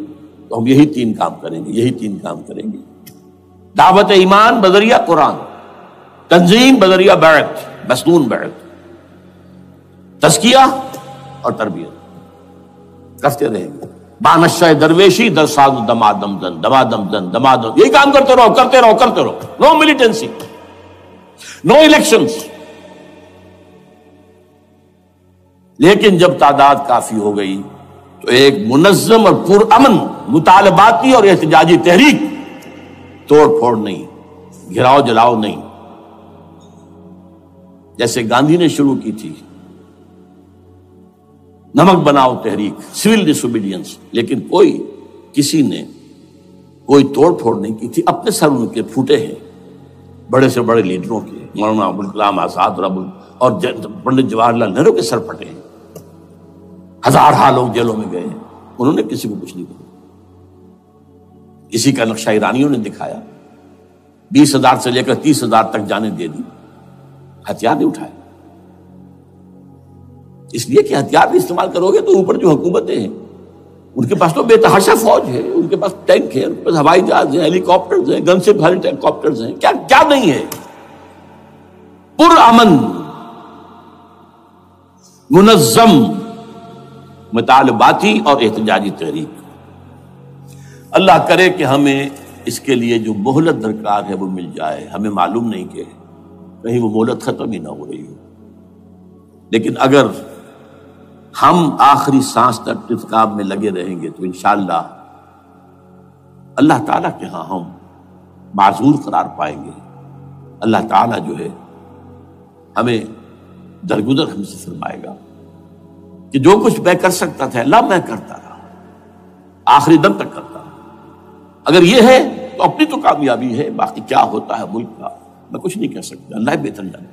تو ہم یہی 3 کام کریں گے. دعوت ایمان بذریعہ قرآن، تنظیم بذریعہ بیعت، مسنون بیعت، تزکیہ اور تربیت کرتے رہیں گے. بانشہ درویشی در ساز دمادم زن، دمادم زن، دمادم، یہی کام کرتے رہو. نو ملیٹنسی، نو الیکشنز. لیکن جب تعداد کافی ہو گئی تو ایک منظم اور پرامن مطالباتی اور احتجاجی تحریک، توڑ پھوڑ نہیں، گھراؤ جلاؤ نہیں، جیسے گاندھی نے شروع کی تھی، نمک بناؤ تحریک، سول ڈس اوبیڈینس. لیکن کسی نے کوئی توڑ پھوڑ نہیں کی تھی. اپنے سر ان کے پھوٹے ہیں بڑے سے بڑے لیڈروں کے، مولانا ابوالکلام آزاد اور پنڈت جواہر لال نہرو کے سر پھٹے ہیں. ہزارہ لوگ جیلوں میں گئے ہیں، انہوں نے کسی کو کچھ نہیں کہا. اسی کا نقشہ ایرانیوں نے دکھایا، 20,000 سے لے کر 30,000 تک جانیں دے دی، ہتھیار نہیں اٹھائے. اس لیے کہ ہتھیار بھی استعمال کرو گے تو اوپر جو حکومتیں ہیں ان کے پاس تو بے تحاشا فوج ہے، ان کے پاس ٹینک ہے، ان کے پاس ہوائی جہاز ہیں، ہیلی کاپٹرز ہیں، گن سے بھرے ہیلی کاپٹرز ہیں. کیا نہیں ہے. پرامن منظم مطالباتی اور احتجاجی تحریک. اللہ کرے کہ ہمیں اس کے لیے جو مہلت درکار ہے وہ مل جائے. ہمیں معلوم نہیں کہ کہیں وہ مہلت ختم ہی نہ ہو رہی ہو. لیکن اگر ہم آخری سانس تک اس کام میں لگے رہیں گے تو انشاءاللہ اللہ تعالیٰ کے ہاں ہم معذور قرار پائیں گے. اللہ تعالیٰ جو ہے ہمیں درگزر ہم سے فرمائے گا کہ جو کچھ میں کر سکتا تھا اللہ میں کرتا رہا، آخری دم تک کرتا رہا. اگر یہ ہے تو اپنی تو کامیابی ہے، باقی کیا ہوتا ہے ملک کا میں کچھ نہیں کہہ سکتا، اللہ بہتر جانے.